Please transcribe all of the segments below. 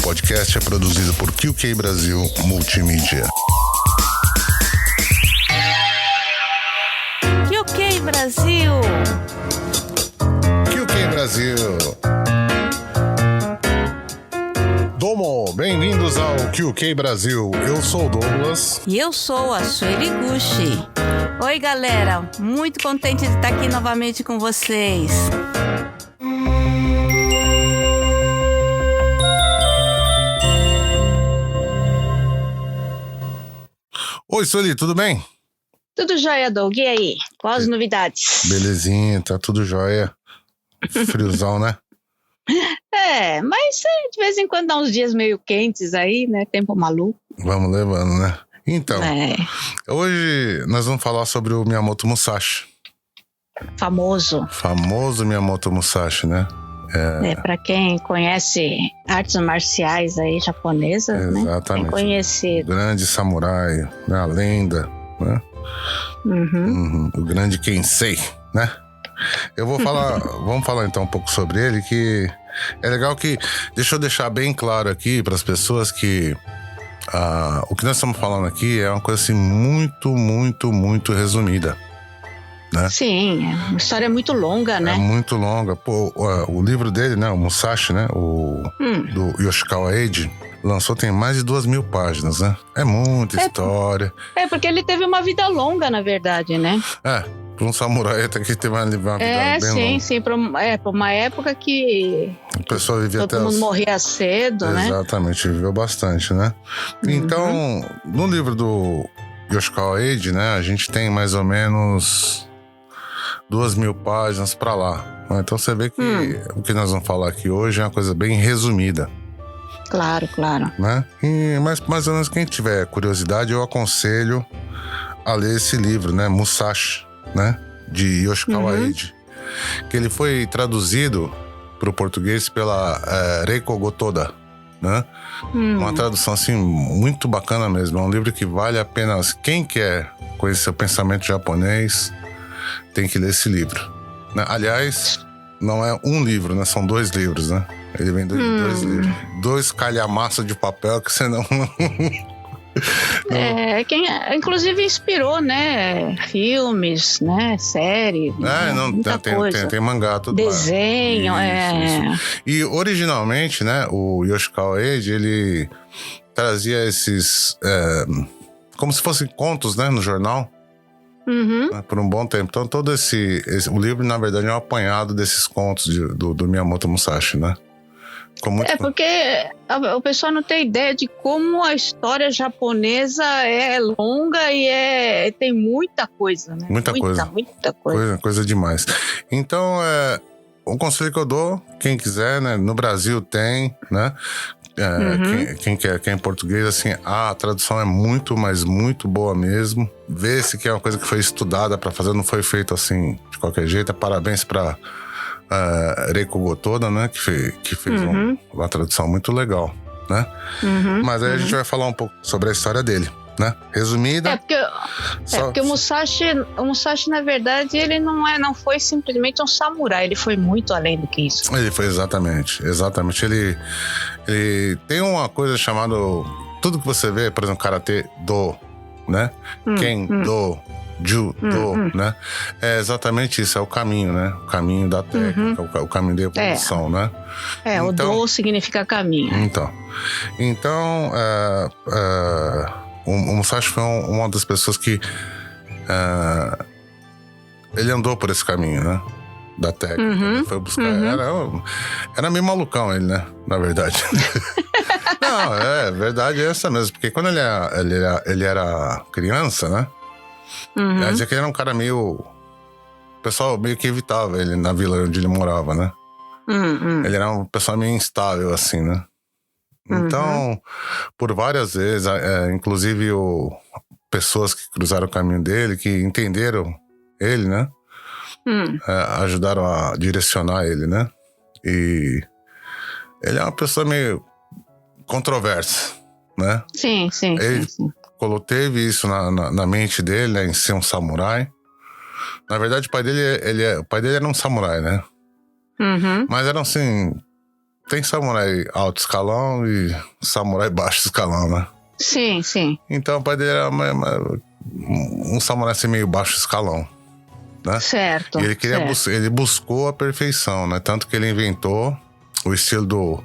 podcast é produzido por QK Brasil Multimídia. QK Brasil! QK Brasil! Domo, bem-vindos ao QK Brasil. Eu sou o Douglas. E eu sou a Sueli Gucci. Oi, galera. Muito contente de estar aqui novamente com vocês. Oi, Sueli, tudo bem? Tudo jóia, Doug. E aí? Quais as novidades? Belezinha, tá tudo jóia. Friozão, né? Mas de vez em quando dá uns dias meio quentes aí, né? Tempo maluco. Vamos levando, né? Então, hoje nós vamos falar sobre o Miyamoto Musashi. Famoso. Famoso Miyamoto Musashi, né? Pra quem conhece artes marciais aí japonesas, né? Exatamente. Bem conhecido. O grande samurai, né? A lenda, né? O grande Kensei, né? Eu vou falar, vamos falar então um pouco sobre ele, que é legal que, deixa eu deixar bem claro aqui para as pessoas que o que nós estamos falando aqui é uma coisa assim muito resumida, né? Sim, é uma história muito longa, né? É muito longa. Pô, o livro dele, né, o Musashi, né, do Yoshikawa Eiji, lançou, tem mais de 2.000 páginas, né? É muita história. Porque ele teve uma vida longa, na verdade, né? Para um samurai até que teve uma vida bem longa. Sim, para uma época que a pessoa vivia todo mundo morria cedo, né? Exatamente, viveu bastante, né? Então, no livro do Yoshikawa Eiji, né, a gente tem mais ou menos 2.000 páginas para lá. Então você vê que o que nós vamos falar aqui hoje é uma coisa bem resumida. Claro. Né? Mas mais ou menos quem tiver curiosidade, eu aconselho a ler esse livro, né? Musashi, né? De Yoshikawa Eiji. Que ele foi traduzido para o português pela Reiko Gotoda, né? Uma tradução assim muito bacana mesmo. É um livro que vale a pena. Quem quer conhecer o pensamento japonês tem que ler esse livro, né? Aliás, não é um livro, né? São 2 livros, né? Ele vem de 2 livros. 2 calhamaços de papel que você não... Quem inclusive inspirou, né? Filmes, né? Séries. Tem mangá, tudo desenho, isso. E originalmente, né? O Yoshikawa Eiji, ele trazia esses... como se fossem contos, né? No jornal. Né, por um bom tempo. Então todo o livro, na verdade, é um apanhado desses contos do Miyamoto Musashi, né? Porque o pessoal não tem ideia de como a história japonesa é longa e tem muita coisa, né? Muita coisa. Coisa demais. Então, o conselho que eu dou, quem quiser, né? No Brasil tem, né? Quem quer em português, assim, a tradução é muito, mas muito boa mesmo. Vê-se que é uma coisa que foi estudada para fazer, não foi feito assim de qualquer jeito. Parabéns para Reiko Gotoda, né, que fez uma tradução muito legal, né? Mas aí a gente vai falar um pouco sobre a história dele, né? Resumida. Porque o Musashi, na verdade, ele não foi simplesmente um samurai, ele foi muito além do que isso. Ele foi exatamente. Ele tem uma coisa chamada, tudo que você vê, por exemplo, karatê do, né? Kendo, Judo, né? É exatamente isso, é o caminho, né? O caminho da técnica, o caminho da evolução, né? Então, o do significa caminho. Então, o Musashi foi uma das pessoas que ele andou por esse caminho, né? Da técnica, ele foi buscar. Era meio malucão ele, né? Na verdade. Não, verdade é essa mesmo, porque quando ele era criança, né? Quer dizer que ele era um cara meio... O pessoal meio que evitava ele na vila onde ele morava, né? Ele era uma pessoa meio instável, assim, né? Então, por várias vezes, inclusive pessoas que cruzaram o caminho dele, que entenderam ele, né? Ajudaram a direcionar ele, né? E ele é uma pessoa meio controversa, né? Sim. Ele teve isso na mente dele, né, em ser um samurai. Na verdade, o pai dele era um samurai, né? Mas eram assim, tem samurai alto escalão e samurai baixo escalão, né? Sim, sim. Então o pai dele era um samurai assim meio baixo escalão, né? Certo. E ele buscou a perfeição, né? Tanto que ele inventou o estilo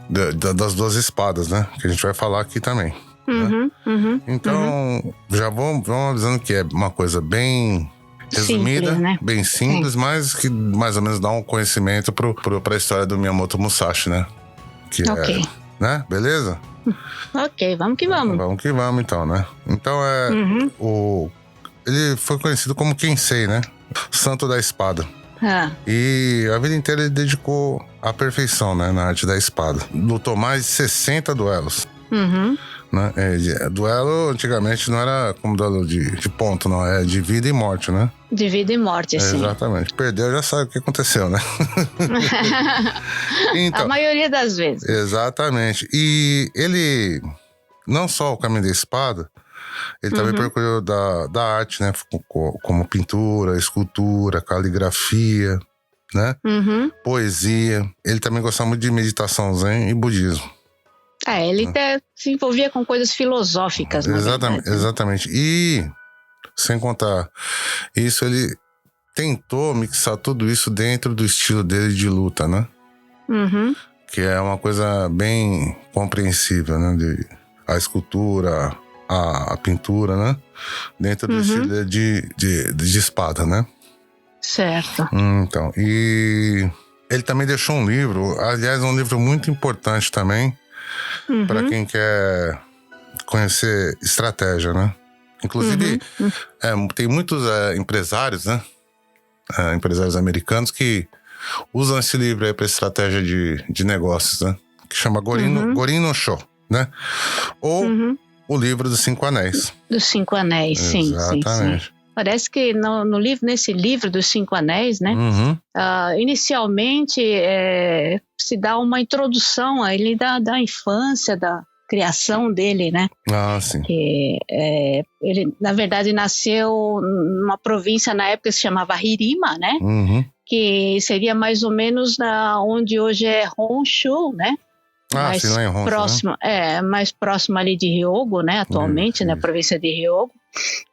das duas espadas, né? Que a gente vai falar aqui também. Então, já vamos avisando que é uma coisa bem resumida, simples, né? Bem simples, mas que mais ou menos dá um conhecimento pra história do Miyamoto Musashi, né? Que é, né? Beleza? Ok, vamos que vamos. Vamos que vamos, então, né? Então, ele foi conhecido como Kensei, né? Santo da espada. E a vida inteira ele dedicou à perfeição, né? Na arte da espada. Lutou mais de 60 duelos. Né? Duelo antigamente não era como duelo de ponto, não. É de vida e morte, né? De vida e morte, sim. Exatamente. Perdeu, já sabe o que aconteceu, né? Então, a maioria das vezes. Exatamente. E ele, não só o caminho da espada, ele também percorreu da arte, né? Como pintura, escultura, caligrafia, né? Poesia. Ele também gostava muito de meditação zen e budismo. Ele até se envolvia com coisas filosóficas, exatamente. E, sem contar isso, ele tentou mixar tudo isso dentro do estilo dele de luta, né? Que é uma coisa bem compreensível, né? A escultura, a pintura, né? Dentro do estilo de espada, né? Certo. Então, e ele também deixou um livro, aliás, um livro muito importante também, para quem quer conhecer estratégia, né? Inclusive, tem muitos empresários, né? Empresários americanos que usam esse livro aí para estratégia de negócios, né? Que chama Gorin no Sho, né? Ou o livro dos 5 Anéis. Dos 5 Anéis, sim. Exatamente. Sim. Parece que nesse livro dos 5 Anéis, né? Inicialmente se dá uma introdução a ele da infância, da criação dele, né? Sim. Que, ele, na verdade, nasceu numa província na época que se chamava Hirima, né? Que seria mais ou menos onde hoje é Honshu, né? Mais sim, lá em Honshu, próximo, né? Mais próximo ali de Hyogo, né? Atualmente, né? Província de Hyogo,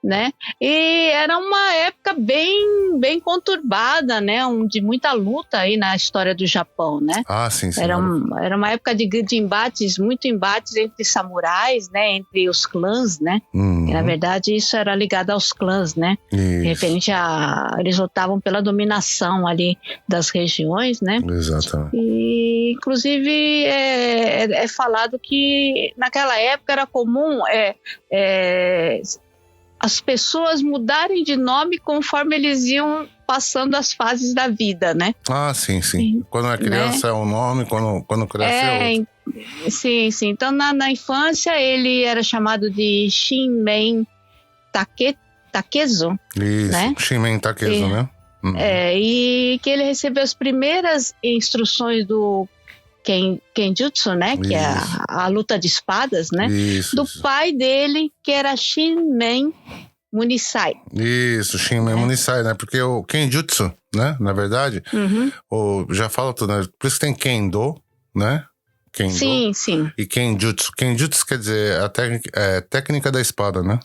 né? E era uma época bem conturbada, né? De muita luta aí na história do Japão, né? Sim. Era uma época de embates, muito embates entre samurais, né? Entre os clãs, né? E, na verdade, isso era ligado aos clãs, né? Referente eles lutavam pela dominação ali das regiões, né? Exatamente. E, inclusive, é falado que naquela época era comum as pessoas mudarem de nome conforme eles iam passando as fases da vida, né? Sim. Quando é criança, né? É um nome, quando cresce é outro. Sim. Então, na infância, ele era chamado de Shinmen Takezo. Isso, né? Shinmen Takezo, né? E que ele recebeu as primeiras instruções do Kenjutsu, né? Que é a luta de espadas, né? Do pai dele, que era Shinmen Munisai. Isso, Shinmen Munisai, né? Porque o Kenjutsu, né? Na verdade, já fala tudo, né? Por isso que tem Kendo, né? Kendo. Sim. E Kenjutsu. Kenjutsu quer dizer a técnica da espada, né?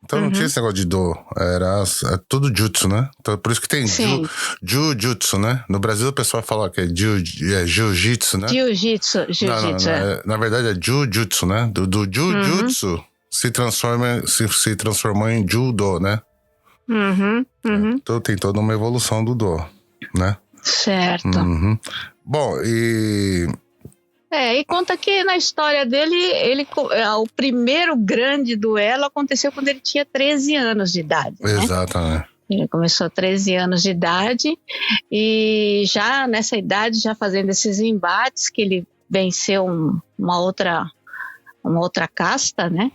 Então não tinha esse negócio de do, era tudo jutsu, né? Então, por isso que tem jiu-jitsu, né? No Brasil o pessoal fala que é jiu-jitsu, né? Jiu-jitsu. Na verdade é jiu-jitsu, né? Do jiu-jitsu se transformou em judo, né? Então tem toda uma evolução do do, né? Certo. Bom, e conta que na história dele, o primeiro grande duelo aconteceu quando ele tinha 13 anos de idade. Exatamente. Né? Ele começou a 13 anos de idade e já nessa idade, já fazendo esses embates, que ele venceu uma outra casta, né?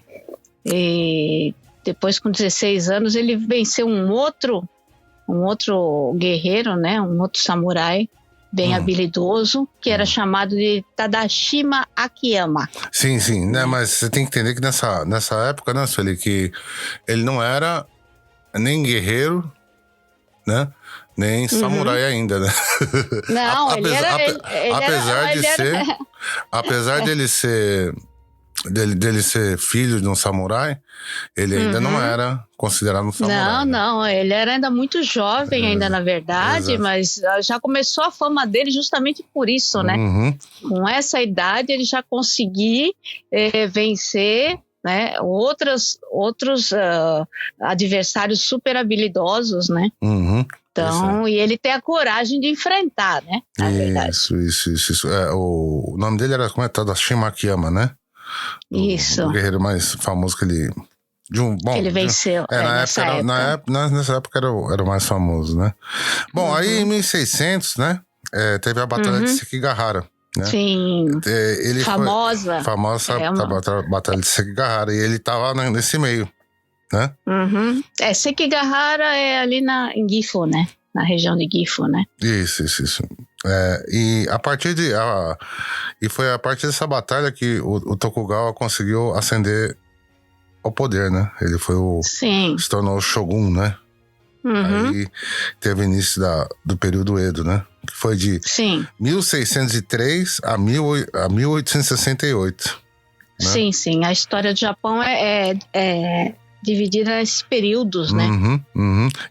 E depois, com 16 anos, ele venceu um outro guerreiro, né? Um outro samurai, bem habilidoso, que era chamado de Tadashima Akiyama. Sim, né? Mas você tem que entender que nessa época, né, Sueli, que ele não era nem guerreiro, né? nem samurai ainda, né? Não, apesar dele ser filho de um samurai, ele ainda não era considerado um samurai. Não, ele era ainda muito jovem ainda, na verdade, exato. mas já começou a fama dele justamente por isso, né? Com essa idade ele já conseguiu vencer, né, outros adversários super habilidosos, né? Então, e ele tem a coragem de enfrentar, né? Na verdade. Isso. O nome dele era, como é? Tadashi Makiyama, né? Isso. O guerreiro mais famoso que ele... ele venceu nessa época era o mais famoso, né? Bom, aí em 1600, né? Teve a Batalha de Sekigahara. Né? Sim, famosa Batalha de Sekigahara. E ele tava nesse meio, né? Sekigahara é ali em Gifu, né? Na região de Gifu, né? Isso. E foi a partir dessa batalha que o Tokugawa conseguiu ascender ao poder, né? Ele se tornou o Shogun, né? Aí teve o início do período Edo, né? Que foi de 1603 a 1868. Né? Sim. A história do Japão é dividida nesses períodos, né?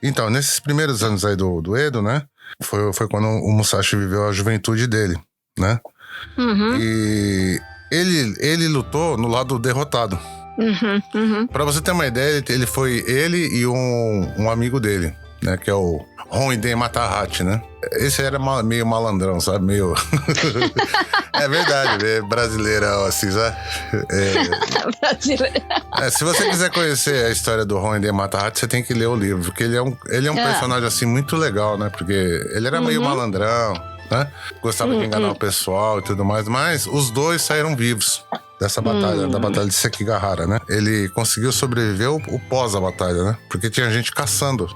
Então, nesses primeiros anos aí do Edo, né? Foi quando o Musashi viveu a juventude dele, né? E ele lutou no lado derrotado. Pra você ter uma ideia, ele e um amigo dele, né? Que é o Honiden Matahachi, né? Esse era meio malandrão, sabe? Meio... É verdade, é brasileirão, assim, sabe? Se você quiser conhecer a história do Honiden Matahachi, você tem que ler o livro, porque ele é um personagem, assim, muito legal, né? Porque ele era meio malandrão, né? Gostava de enganar o pessoal e tudo mais, mas os dois saíram vivos dessa batalha, da Batalha de Sekigahara, né? Ele conseguiu sobreviver o pós a batalha, né? Porque tinha gente caçando.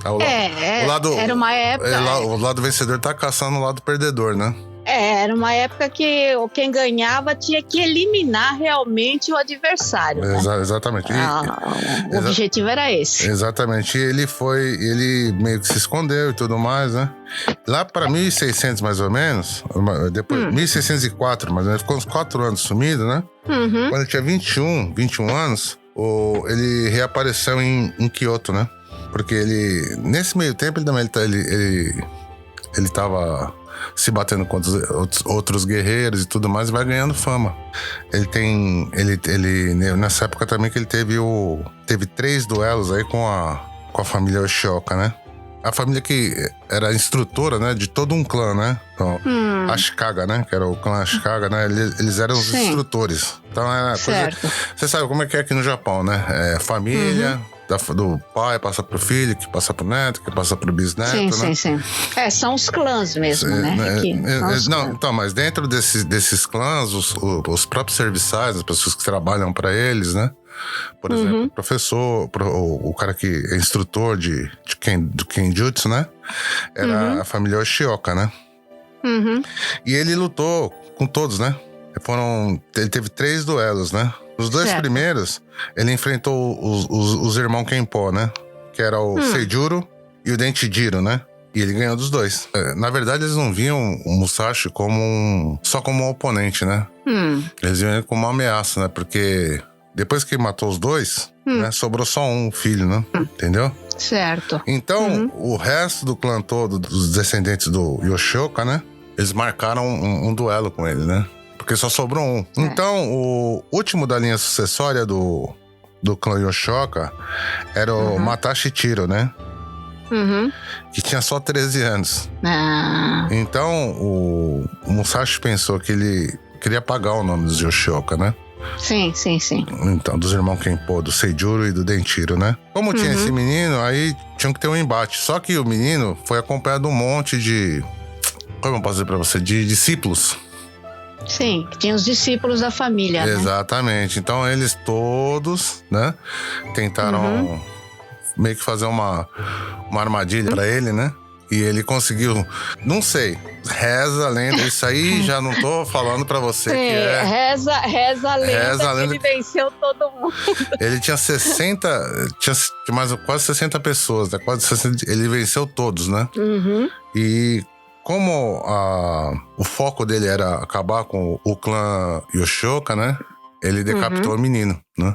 Era uma época... O lado vencedor tá caçando o lado perdedor, né? Era uma época que quem ganhava tinha que eliminar realmente o adversário, né? Exatamente. O objetivo era esse. Exatamente. E ele meio que se escondeu e tudo mais, né? Lá para 1600 mais ou menos, depois 1604, mais ou menos, ficou uns 4 anos sumido, né? Quando ele tinha 21 anos, ele reapareceu em Kyoto, né? Porque nesse meio tempo, ele tava se batendo contra outros guerreiros e tudo mais, e vai ganhando fama. Nessa época também que ele teve 3 duelos aí com a família Yoshioka, né? A família que era instrutora, né, de todo um clã, né? Então, Ashikaga, né? Que era o clã Ashikaga, né? Eles eram os instrutores. Então, era coisa... Você sabe como é que é aqui no Japão, né? Família... Do pai passa pro filho, que passa pro neto, que passa pro bisneto, né? Sim. São os clãs mesmo, né? Então, mas dentro desses clãs, os próprios serviçais, as pessoas que trabalham para eles, né? Por exemplo, o professor, o cara que é instrutor do Kenjutsu, né? Era a família Yoshioka, né? E ele lutou com todos, né? Ele teve 3 duelos, né? Os 2 primeiros, ele enfrentou os irmãos Kenpo, né? Que era o Seijuro e o Denchijiro, né? E ele ganhou dos 2. Na verdade, eles não viam o Musashi só como um oponente, né? Eles viam ele como uma ameaça, né? Porque depois que matou os 2, né, sobrou só um filho, né? Entendeu? Certo. Então, o resto do clã todo, dos descendentes do Yoshioka, né? Eles marcaram um duelo com ele, né? Porque só sobrou um. Então, o último da linha sucessória do clã Yoshioka era o Matashi Chiro, né? Que tinha só 13 anos. Então, o Musashi pensou que ele queria apagar o nome dos Yoshioka, né? Sim. Então, dos irmãos Kenpo, do Seijuro e do Denchiro, né? Como tinha esse menino, aí tinha que ter um embate. Só que o menino foi acompanhado de um monte de... Como eu posso dizer pra você? De discípulos. Sim, tinha os discípulos da família, né? Exatamente. Então eles todos, né, tentaram meio que fazer uma armadilha pra ele, né? E ele conseguiu, não sei, reza a lenda, isso aí já não tô falando pra você Sim, que é... reza a lenda que ele venceu todo mundo. Ele tinha mais quase 60 pessoas, né? Quase 60, ele venceu todos, né? Uhum. E como o foco dele era acabar com o clã Yoshioka, né? Ele decapitou o menino, né?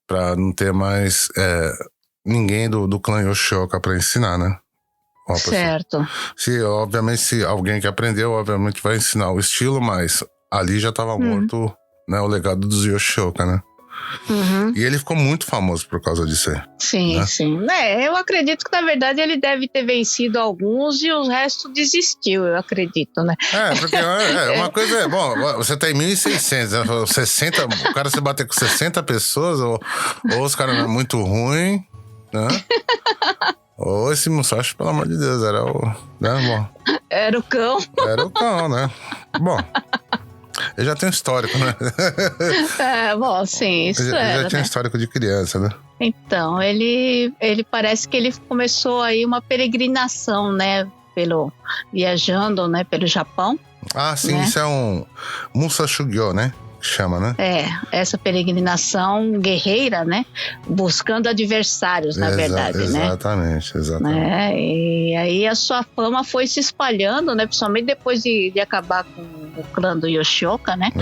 Pra não ter mais ninguém do clã Yoshioka pra ensinar, né? Certo. Obviamente, se alguém que aprendeu, obviamente vai ensinar o estilo, mas ali já estava morto, né, o legado dos Yoshioka, né? E ele ficou muito famoso por causa disso aí. Sim, né? sim. Eu acredito que, na verdade, ele deve ter vencido alguns e o resto desistiu, eu acredito, né? Porque uma coisa é... Bom, você tem 1.600, né? 60, o cara se bater com 60 pessoas, ou os caras é muito ruim, né? Ou esse Musashi, pelo amor de Deus, era o... Né, bom, Era o cão. era o cão, né? Bom... Ele já tem um histórico, né? Bom, sim, isso ele era, já tinha histórico de criança, né? Então, ele parece que ele começou aí uma peregrinação, né? Viajando, né? Pelo Japão. Ah, sim, né? Isso é um Musashugyo, né? Que chama, né? Essa peregrinação guerreira, né? Buscando adversários, na verdade, exatamente, né? Exatamente. E aí a sua fama foi se espalhando, né? Principalmente depois de acabar com o clã do Yoshioka, né?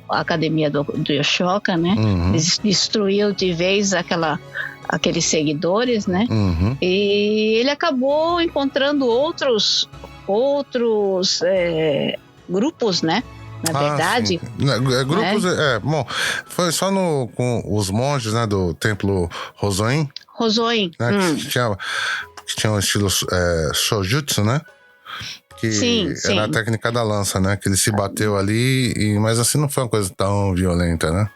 A academia do Yoshioka, né? Destruiu de vez aqueles seguidores, né? E ele acabou encontrando outros grupos, né? Na verdade. Grupos, bom, foi só com os monges, né, do templo Hosoin. Né, que tinha o estilo Shojutsu, né? Que sim. era a técnica da lança, né? Que ele se bateu ali, mas assim não foi uma coisa tão violenta, né?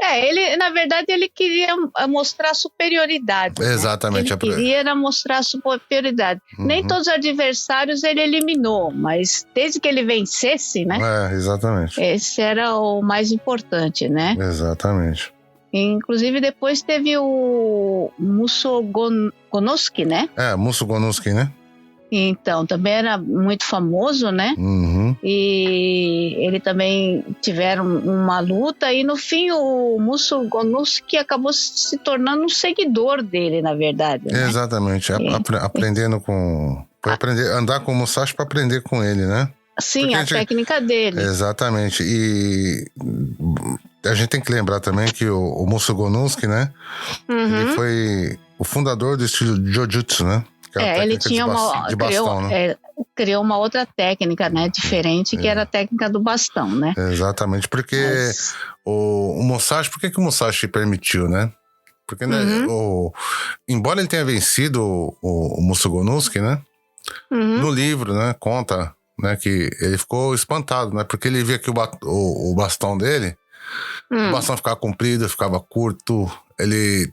Ele, na verdade, ele queria mostrar superioridade. Exatamente. Né? Ele queria mostrar superioridade. Nem todos os adversários ele eliminou, mas desde que ele vencesse, né? Exatamente. Esse era o mais importante, né? Exatamente. Inclusive, depois teve o Musogonosuke, né? Musogonosuke, né? Então, também era muito famoso, né? E ele também tiveram uma luta e no fim o Musogonosuke acabou se tornando um seguidor dele, na verdade. Né? Exatamente, aprendendo com... Foi andar com o Musashi para aprender com ele, né? Sim, a técnica dele. Exatamente, e a gente tem que lembrar também que o Musogonosuke, né? Ele foi o fundador do estilo Jojutsu, né? Ele tinha criou uma outra técnica, né, diferente, que era a técnica do bastão, né? Exatamente, porque o Musashi, por que o Musashi permitiu, né? Porque né, embora ele tenha vencido o Musogonosuke, né? No livro, né, conta, né, que ele ficou espantado, né? Porque ele via que o bastão dele, o bastão ficava comprido, ficava curto, ele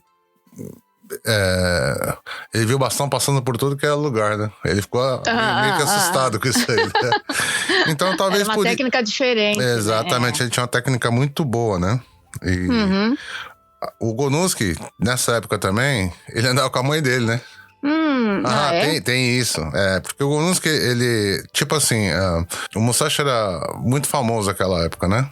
viu o bastão passando por tudo que era lugar, né? Ele ficou meio que assustado com isso aí. Né? Então, talvez era uma técnica diferente. Exatamente, ele tinha uma técnica muito boa, né? E o Gonuski, nessa época também, ele andava com a mãe dele, né? Tem isso. Porque o Gonuski, ele... Tipo assim, o Musashi era muito famoso naquela época, né?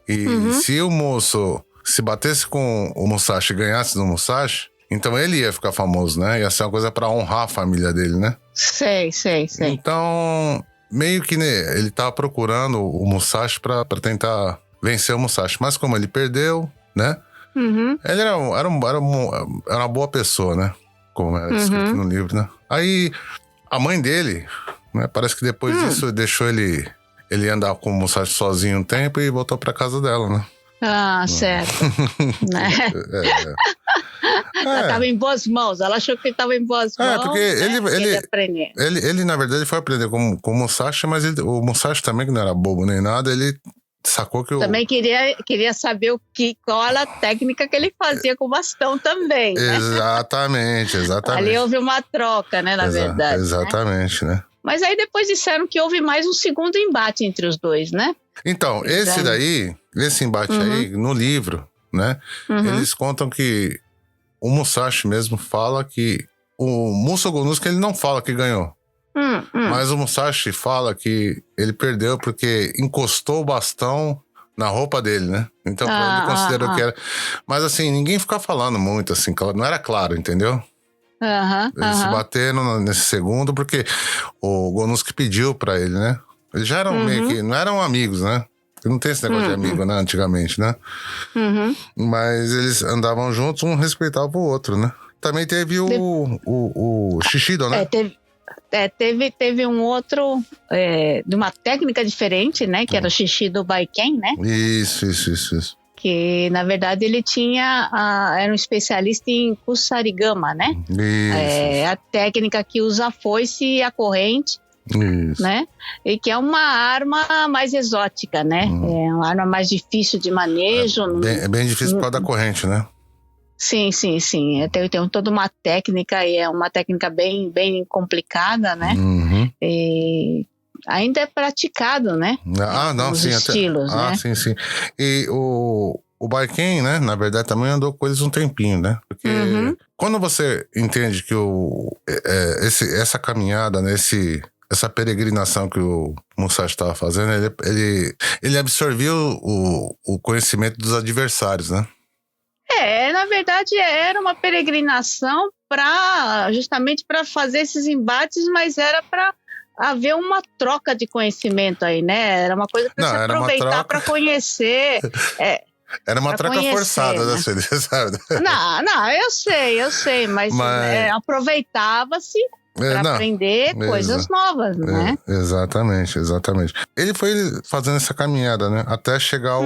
E se o moço se batesse com o Musashi e ganhasse do Musashi, então ele ia ficar famoso, né? Ia ser uma coisa pra honrar a família dele, né? Sei. Então, meio que né, ele tava procurando o Musashi pra tentar vencer o Musashi. Mas como ele perdeu, né? Ele era uma boa pessoa, né? Como era escrito no livro, né? Aí, a mãe dele, né? Parece que depois disso deixou ele andar com o Musashi sozinho um tempo e voltou pra casa dela, né? Certo. Né? Ela estava em boas mãos, ela achou que ele estava em boas mãos. Porque ele, na verdade, foi aprender com o Musashi, mas o Musashi também, que não era bobo nem nada, ele sacou que também queria saber qual era a técnica que ele fazia com o bastão também. Né? Exatamente. Ali houve uma troca, né, na verdade. Exatamente, né? Mas aí depois disseram que houve mais um segundo embate entre os dois, né? Então, esse embate aí, no livro, né? Eles contam que o Musashi mesmo fala que o Musa Gonuski, ele não fala que ganhou. Mas o Musashi fala que ele perdeu porque encostou o bastão na roupa dele, né? Então ele considerou que era... Mas assim, ninguém fica falando muito, assim, não era claro, entendeu? Eles se bateram nesse segundo porque o Gonuski pediu pra ele, né? Eles já eram meio que... Não eram amigos, né? Não tem esse negócio de amigo, né? Antigamente, né? Mas eles andavam juntos, um respeitava o outro, né? Também teve o Shishido, né? Teve um outro de uma técnica diferente, né? Que era o Shishido Baiken, né? Isso. Que, na verdade, ele era um especialista em kusarigama, né? Isso. A técnica que usa a foice e a corrente, né? E que é uma arma mais exótica, né? É uma arma mais difícil de manejo. É bem difícil por causa da corrente, né? Sim. Tem toda uma técnica, e é uma técnica bem, bem complicada, né? E ainda é praticado, né? Os estilos, né? Sim. E o Baiken, né? Na verdade, também andou com eles um tempinho, né? Porque quando você entende que essa caminhada, né? Essa peregrinação que o Musashi estava fazendo, ele absorveu o conhecimento dos adversários, né? Na verdade, era uma peregrinação justamente para fazer esses embates, mas era para haver uma troca de conhecimento aí, né? Era uma coisa para se aproveitar para conhecer. Era uma troca forçada, né, sabe? Não, eu sei, mas aproveitava-se para aprender coisas novas, né? Exatamente. Ele foi fazendo essa caminhada, né? Até chegar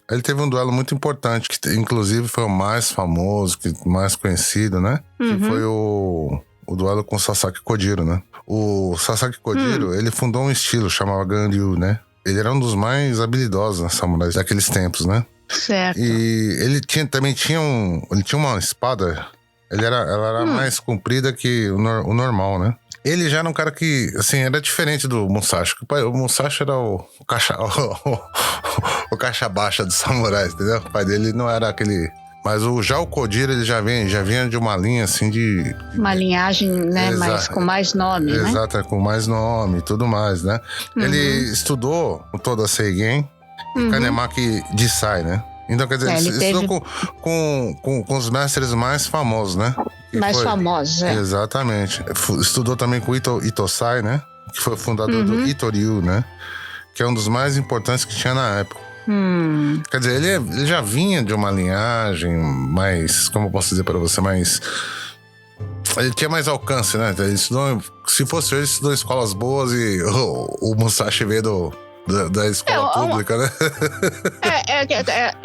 Ele teve um duelo muito importante, que inclusive foi o mais famoso, mais conhecido, né? Que foi o duelo com o Sasaki Kojiro, né? O Sasaki Kojiro, ele fundou um estilo, chamava Ganryu, né? Ele era um dos mais habilidosos, né, samurais daqueles tempos, né? Certo. E ele também tinha uma espada... Ela era mais comprida que o normal, né? Ele já era um cara que, assim, era diferente do Musashi. O Musashi era o caixa baixa dos samurais, entendeu? O pai dele não era aquele... Mas já o Kojiro, ele já vinha de uma linha, assim, de... Uma linhagem, né? Com mais nome, né? Exato, com mais nome e tudo mais, né? Ele estudou o Toda Seigen e Kanemaki Jisai, né? Então, quer dizer, ele estudou com os mestres mais famosos, né? Famosos, Exatamente. Estudou também com o Itosai, né? Que foi o fundador do Itoryu, né? Que é um dos mais importantes que tinha na época. Quer dizer, ele já vinha de uma linhagem mais... Como eu posso dizer para você? Ele tinha mais alcance, né? Ele estudou... Se fosse hoje, ele estudou em escolas boas e o Musashi veio da escola pública, né?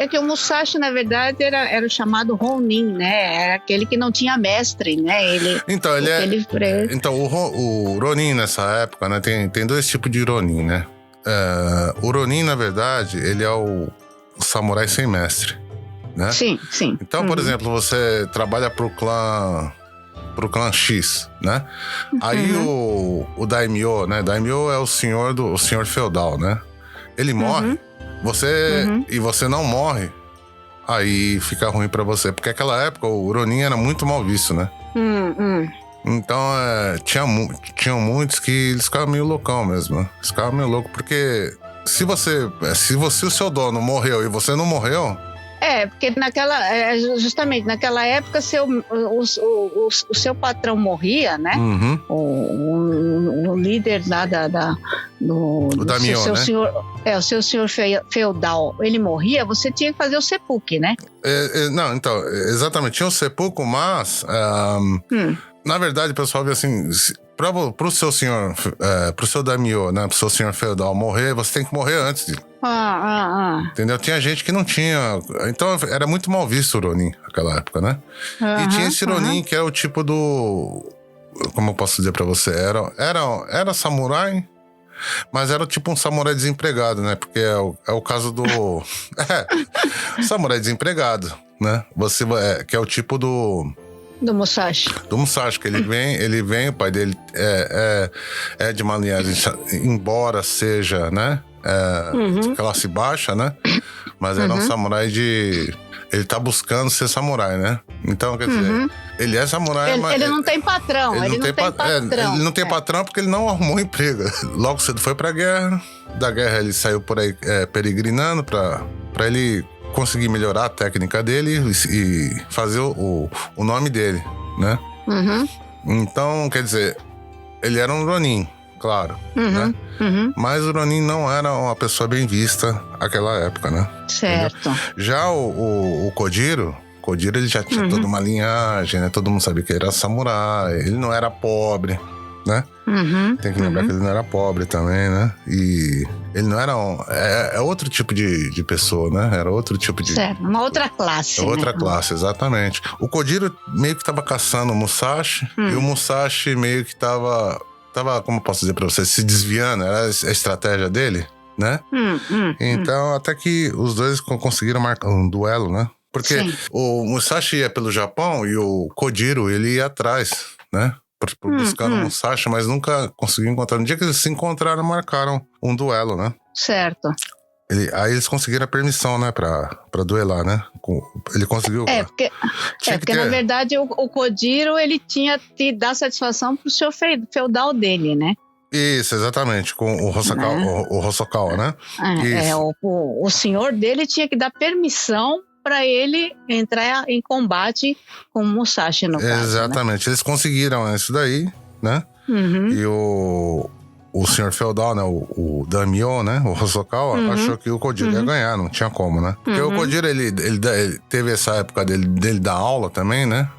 Que o Musashi, na verdade, era o chamado Ronin, né? Era aquele que não tinha mestre, né? Então, o Ronin nessa época, né? Tem dois tipos de Ronin, né? O Ronin, na verdade, ele é o samurai sem mestre, né? Sim. Então, por exemplo, você trabalha pro clã X, né? Aí o Daimyo, né? Daimyo é o senhor feudal, né? Ele morre, e você não morre, aí fica ruim pra você. Porque naquela época o Ronin era muito mal visto, né? Então, tinham muitos que eles ficavam meio loucão mesmo, né? Eles ficavam meio loucos, porque se o seu dono morreu e você não morreu... Porque justamente naquela época o seu patrão morria, né? O líder o Daimyo, seu né? o seu senhor feudal, ele morria, você tinha que fazer o seppuku, né? Não, então, exatamente, tinha o seppuku, mas na verdade o pessoal vê assim, pro seu senhor, pro seu Daimyo, né? Pro seu senhor feudal morrer, você tem que morrer antes dele. Entendeu? Tinha gente que não tinha. Então era muito mal visto o Ronin naquela época, né? E tinha esse Ronin que é o tipo do... Como eu posso dizer pra você? Era samurai, mas era tipo um samurai desempregado, né? Porque é o caso do... samurai desempregado, né? Que é o tipo do Musashi. Do Musashi, que ele vem, o pai dele é de uma linhagem, embora seja, né? De classe baixa, né? Mas era um samurai ele tá buscando ser samurai, né? Então, quer dizer, Ele é samurai, mas... Ele não tem patrão, ele não tem patrão. Ele não tem patrão porque ele não arrumou emprego. Logo cedo foi pra guerra. Da guerra ele saiu por aí peregrinando pra ele conseguir melhorar a técnica dele e fazer o nome dele, né? Uhum. Então, quer dizer, ele era um Ronin, claro, né? Mas o Ronin não era uma pessoa bem vista naquela época, né? Certo. Entendeu? Já o Kojiro ele já tinha toda uma linhagem, né? Todo mundo sabia que ele era samurai, ele não era pobre, né? Tem que lembrar que ele não era pobre também, né? E ele não era é outro tipo de pessoa, né? Era outro tipo de... Certo, uma outra classe. Outra classe, exatamente. O Kojiro meio que tava caçando o Musashi, e o Musashi meio que tava, como eu posso dizer pra você, se desviando, era a estratégia dele, né? Então, até que os dois conseguiram marcar um duelo, né? Porque o Musashi ia pelo Japão e o Kojiro, ele ia atrás, né? Buscando o Musashi, mas nunca conseguiu encontrar. No dia que eles se encontraram, marcaram um duelo, né? Certo. Aí eles conseguiram a permissão, né? Pra duelar, né? Ele conseguiu... Porque na verdade o Kojiro, ele tinha que dar satisfação pro seu feudal dele, né? Isso, exatamente, com o Hosokawa, né? O senhor dele tinha que dar permissão para ele entrar em combate com o Musashi, no caso. Exatamente, né? Eles conseguiram isso daí, né? E o senhor feudal, né? O Daimyo, né? O Hosokawa, achou que o Kojiro ia ganhar, não tinha como, né? Porque o Kojiro, ele teve essa época dele dar aula também, né?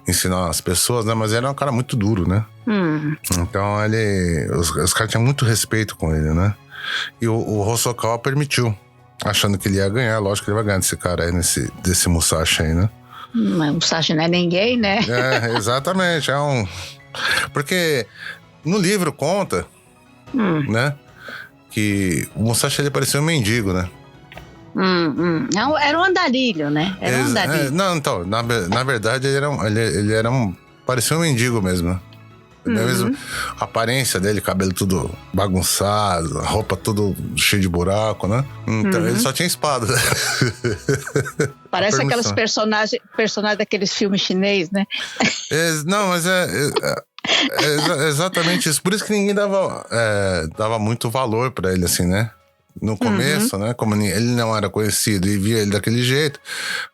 Ensinar as pessoas, né? Mas ele era um cara muito duro, né? Então os caras tinham muito respeito com ele, né? E o Hosokawa permitiu, achando que ele ia ganhar. Lógico que ele vai ganhar desse cara aí, desse Musashi aí, né? Mas o Musashi não é ninguém, né? Exatamente. Porque no livro conta, né? Que o Musashi, ele parecia um mendigo, né? Não, era um andarilho, né? Era um andarilho. Não, então, na verdade, ele era parecia um mendigo mesmo, né? Mesmo a aparência dele, cabelo tudo bagunçado, a roupa tudo cheia de buraco, né? Então ele só tinha espada. Parece aqueles personagens daqueles filmes chinês, né? Não, mas é exatamente isso. Por isso que ninguém dava muito valor pra ele, assim, né? No começo, né? Como ele não era conhecido e via ele daquele jeito,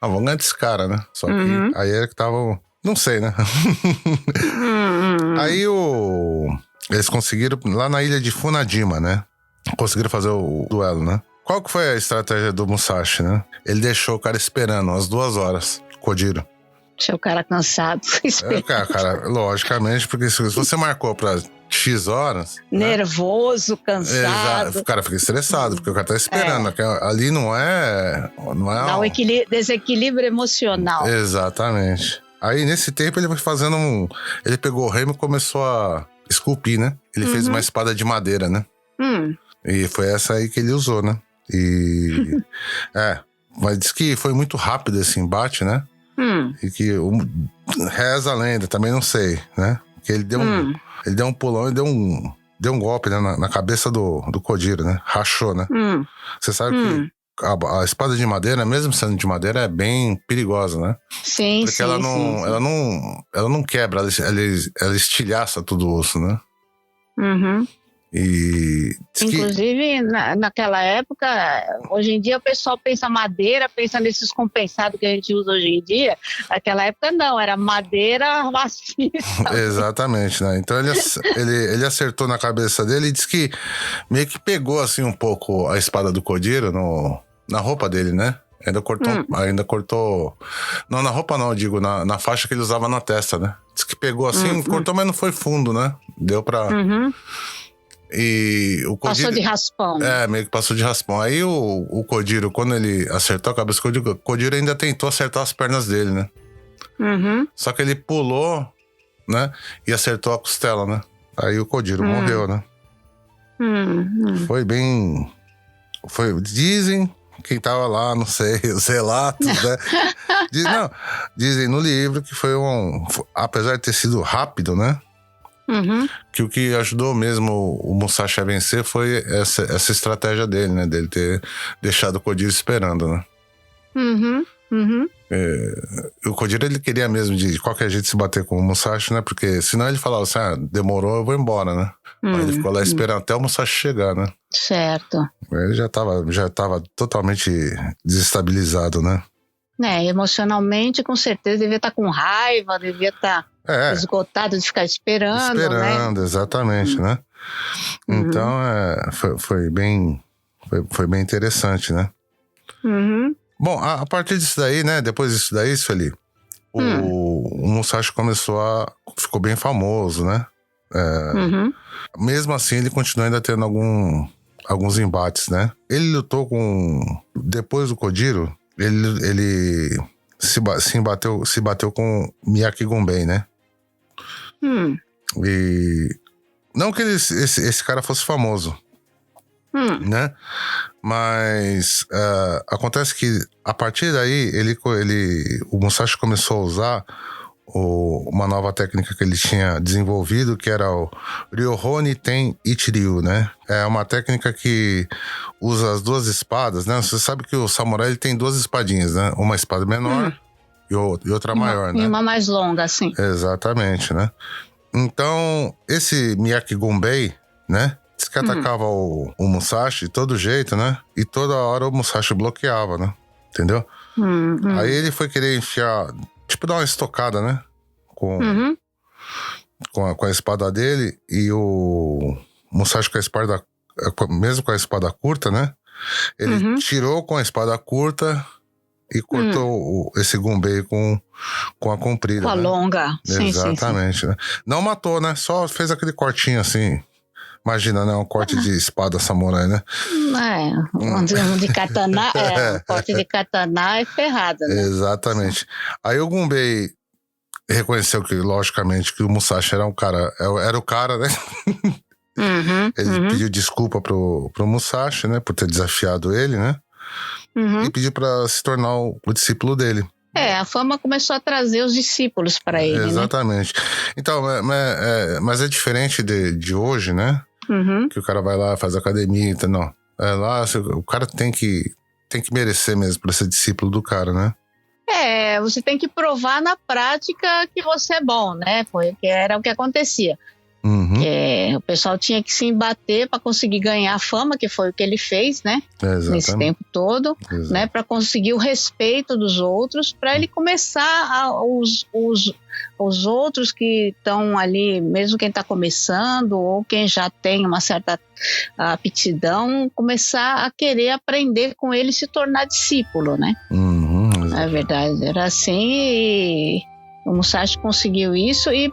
vamos ganhar desse cara, né? Só que aí era que tava... Não sei, né? Aí eles conseguiram, lá na ilha de Funajima, né? Conseguiram fazer o duelo, né? Qual que foi a estratégia do Musashi, né? Ele deixou o cara esperando umas 2 horas, Kojiro. Deixou o cara cansado. Cara, logicamente, porque se você marcou pra X horas... Nervoso, né? cansado. O cara fica estressado, porque o cara tá esperando. Ali não é... Dá um desequilíbrio emocional. Exatamente. Aí, nesse tempo, ele foi fazendo ele pegou o remo e começou a esculpir, né? Ele fez uma espada de madeira, né? E foi essa aí que ele usou, né? E... mas diz que foi muito rápido esse embate, né? E que reza a lenda, também não sei, né? Que ele deu um pulão e deu um golpe, né, na cabeça do Kojiro, né? Rachou, né? Você sabe que a espada de madeira, mesmo sendo de madeira, é bem perigosa, né? Sim, porque ela não quebra, ela estilhaça todo o osso, né? E inclusive, naquela época, hoje em dia o pessoal pensa madeira, pensa nesses compensados que a gente usa hoje em dia. Naquela época não, era madeira maciça. Exatamente, né? Então ele acertou na cabeça dele e disse que meio que pegou assim um pouco a espada do Kojiro na roupa dele, né? Ainda cortou. Não, na roupa não, eu digo, na faixa que ele usava na testa, né? Diz que pegou assim, cortou, mas não foi fundo, né? Deu pra. E o Kojiro, passou de raspão. Meio que passou de raspão. Aí o Kojiro, quando ele acertou a cabeça do Kojiro, ainda tentou acertar as pernas dele, né? Só que ele pulou, né? E acertou a costela, né? Aí o Kojiro morreu, né? Foi bem... Dizem, quem tava lá, não sei, os relatos, né? Dizem no livro que foi apesar de ter sido rápido, né? Que o que ajudou mesmo o Musashi a vencer foi essa estratégia dele, né? Dele ter deixado o Kojiro esperando, né? O Kojiro, ele queria mesmo de qualquer jeito se bater com o Musashi, né? Porque senão ele falava assim, demorou, eu vou embora, né? Mas ele ficou lá esperando até o Musashi chegar, né? Certo. Ele já tava totalmente desestabilizado, né? Emocionalmente, com certeza, devia estar com raiva, devia estar esgotado de ficar esperando, né? Exatamente, né? Então, foi bem interessante, né? Uhum. Bom, a partir disso daí, né? Depois disso daí, Sueli, o Musashi ficou bem famoso, né? Mesmo assim, ele continua ainda tendo alguns embates, né? Ele lutou depois do Kojiro, ele se bateu com Miyake Gunbei, né? E não que esse cara fosse famoso, né? Mas acontece que a partir daí o Musashi começou a usar uma nova técnica que ele tinha desenvolvido, que era o Ryohoni Ten Ichiryu, né? É uma técnica que usa as duas espadas, né? Você sabe que o samurai ele tem duas espadinhas, né? Uma espada menor e outra maior, né? E uma mais longa, assim. Exatamente, né? Então, esse Miyake Gunbei, né? Diz que atacava o Musashi de todo jeito, né? E toda hora o Musashi bloqueava, né? Entendeu? Aí ele foi querer enfiar, tipo dar uma estocada, né? Com a espada dele, e o Musashi mesmo com a espada curta, né? Ele tirou com a espada curta e cortou esse Gunbei com a comprida. Com a longa. Exatamente, sim. Né? Não matou, né? Só fez aquele cortinho assim. Imagina, né? Um corte de espada samurai, né? Um de katana, um corte de katana é ferrado, né? Exatamente. Aí o Gunbei reconheceu que, logicamente, que o Musashi era o cara, né? Ele pediu desculpa pro Musashi, né? Por ter desafiado ele, né? E pediu pra se tornar o discípulo dele. A fama começou a trazer os discípulos para ele, exatamente. Né? Então, mas é diferente de hoje, né? Que o cara vai lá, faz academia, então, não. Lá o cara tem que merecer mesmo para ser discípulo do cara, né? Você tem que provar na prática que você é bom, né? Que era o que acontecia. O pessoal tinha que se embater para conseguir ganhar fama, que foi o que ele fez, né? Exatamente. Nesse tempo todo, né? Para conseguir o respeito dos outros, para ele começar os outros que estão ali, mesmo quem está começando ou quem já tem uma certa aptidão, começar a querer aprender com ele e se tornar discípulo, né? É verdade, era assim e o Musashi conseguiu isso e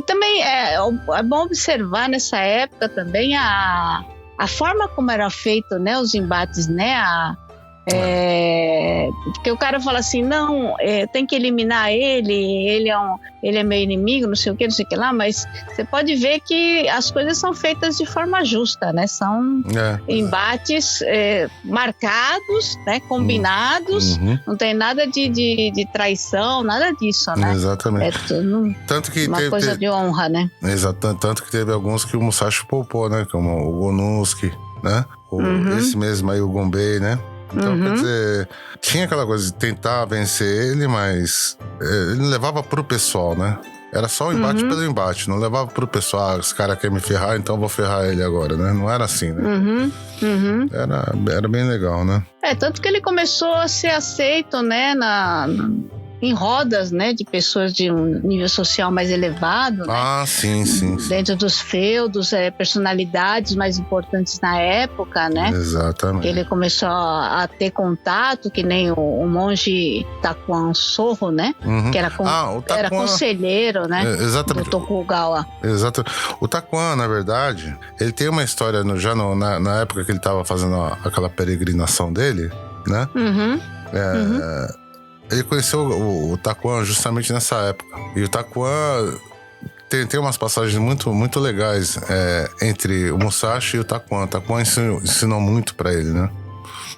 também é bom observar nessa época também a forma como era feito, né, os embates, né, porque o cara fala assim, não, tem que eliminar ele é meu inimigo, não sei o que lá, mas você pode ver que as coisas são feitas de forma justa, né? São embates marcados, né? Combinados, não tem nada de traição, nada disso, né? Exatamente. É tudo tanto que uma coisa de honra, né? Exato, tanto que teve alguns que o Musashi poupou, né? Como o Gonusuke, né? Esse mesmo aí, o Gunbei, né? Então, quer dizer, tinha aquela coisa de tentar vencer ele, mas ele levava pro pessoal, né? Era só o embate pelo embate, não levava pro pessoal, esse cara quer me ferrar, então eu vou ferrar ele agora, né? Não era assim, né? Era bem legal, né? Tanto que ele começou a ser aceito, né, em rodas, né, de pessoas de um nível social mais elevado, né? Sim. Dentro dos feudos, personalidades mais importantes na época, né? Exatamente. Ele começou a ter contato, que nem o monge Takuan Sorro, né? Que era conselheiro, né? Exatamente. Do Tokugawa. Exato. O Takuan, na verdade, ele tem uma história na época que ele estava fazendo aquela peregrinação dele, né? Ele conheceu o Takuan justamente nessa época. E o Takuan tem umas passagens muito, muito legais entre o Musashi e o Takuan. O Takuan ensinou muito pra ele, né?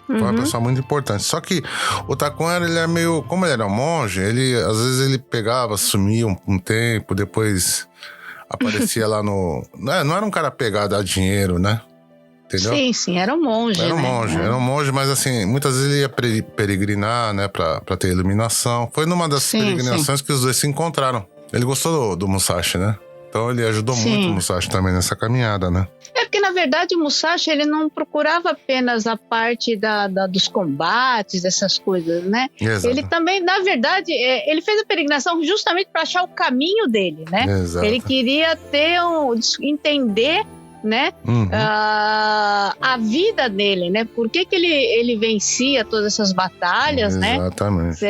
Foi uma pessoa muito importante. Só que o Takuan, ele é meio... Como ele era um monge, às vezes ele pegava, sumia um tempo, depois aparecia lá no... Não era um cara pegado a dinheiro, né? entendeu? Sim, era um monge, Era um né? monge, era um monge, mas assim, muitas vezes ele ia peregrinar, né, pra ter iluminação. Foi numa das peregrinações que os dois se encontraram. Ele gostou do Musashi, né? Então ele ajudou muito o Musashi também nessa caminhada, né? É porque, na verdade, o Musashi, ele não procurava apenas a parte dos combates, dessas coisas, né? Exato. Ele também, na verdade, ele fez a peregrinação justamente para achar o caminho dele, né? Exato. Ele queria entender, né, a vida dele, né? Por que ele vencia todas essas batalhas, né? Exatamente.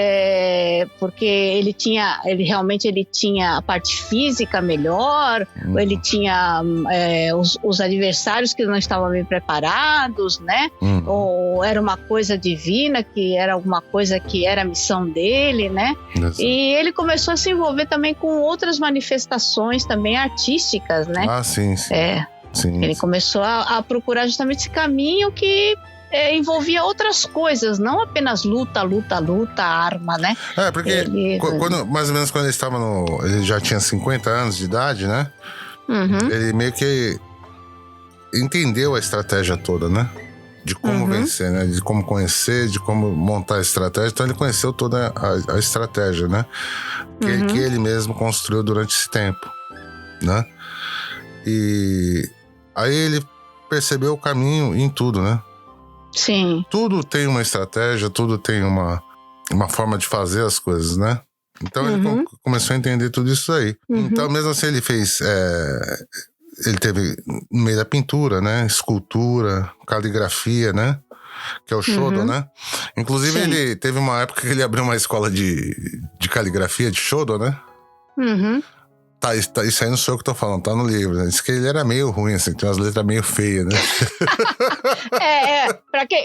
Porque ele realmente tinha a parte física melhor, ele tinha os adversários que não estavam bem preparados, né? Ou era uma coisa divina, que era alguma coisa que era a missão dele, né? Exato. E ele começou a se envolver também com outras manifestações também artísticas, né? Sim. Sim. Ele começou a procurar justamente esse caminho que envolvia outras coisas, não apenas luta, arma, né? Porque mais ou menos quando ele estava ele já tinha 50 anos de idade, né? Ele meio que entendeu a estratégia toda, né? De como vencer, né? De como conhecer, de como montar a estratégia. Então ele conheceu toda a estratégia, né? Que ele mesmo construiu durante esse tempo, né? E aí ele percebeu o caminho em tudo, né? Sim. Tudo tem uma estratégia, tudo tem uma forma de fazer as coisas, né? Então ele começou a entender tudo isso aí. Então mesmo assim ele fez... ele teve no meio da pintura, né? Escultura, caligrafia, né? Que é o Shodo, né? Inclusive ele teve uma época que ele abriu uma escola de caligrafia, de Shodo, né? Isso aí não sou eu que tô falando, tá no livro, né? Diz que ele era meio ruim, assim, tinha umas letras meio feias, né?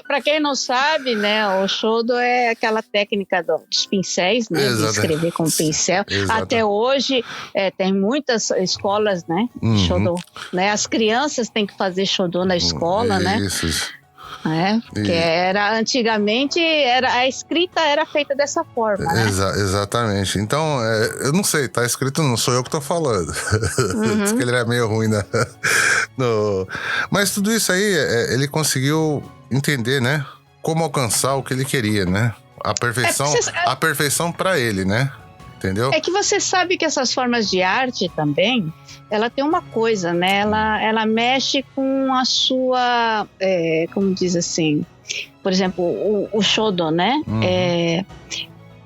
Pra quem não sabe, né, o Shodo é aquela técnica dos pincéis, né? De escrever com pincel. Exato. Até hoje tem muitas escolas, né? Shodo, né? As crianças têm que fazer Shodo na escola, né? Isso. Porque antigamente a escrita era feita dessa forma, né? Exatamente. Então, eu não sei, tá escrito, não sou eu que tô falando. Diz que ele era meio ruim, né? Mas tudo isso aí, ele conseguiu entender, né? Como alcançar o que ele queria, né? A perfeição pra ele, né? Entendeu? É que você sabe que essas formas de arte também, ela tem uma coisa, né? Ela mexe com a sua, como diz assim, por exemplo, o Shodo, né?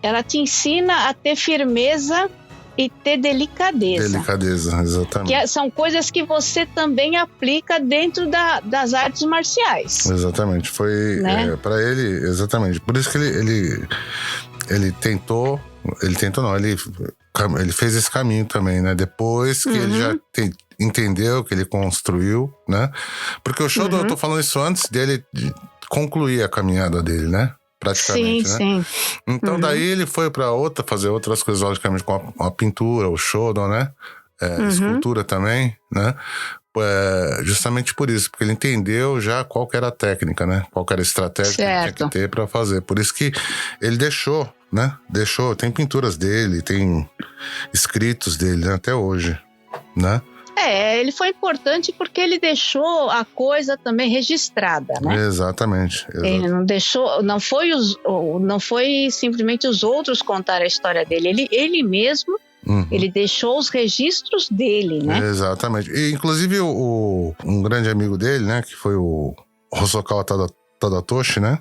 Ela te ensina a ter firmeza e ter delicadeza. Delicadeza, exatamente. Que são coisas que você também aplica dentro das artes marciais. Exatamente. Foi, né? Para ele, exatamente. Por isso que ele tentou... Ele fez esse caminho também, né? Depois que ele já entendeu, que ele construiu, né? Porque o Shodo, eu tô falando isso antes dele concluir a caminhada dele, né? Praticamente, né? Sim. Então daí ele foi pra fazer outras coisas, logicamente, com a pintura, o Shodo, né? Escultura também, né? Justamente por isso, porque ele entendeu já qual que era a técnica, né? Qual que era a estratégia que ele tinha que ter pra fazer. Por isso que ele deixou, né? Tem pinturas dele, tem escritos dele, né? Até hoje, né? Ele foi importante porque ele deixou a coisa também registrada, né? Exatamente. Ele não deixou, não foi simplesmente os outros contar a história dele, ele mesmo. Ele deixou os registros dele, né? Exatamente. E, inclusive, um grande amigo dele, né? Que foi o Hosokawa Tadatoshi, né?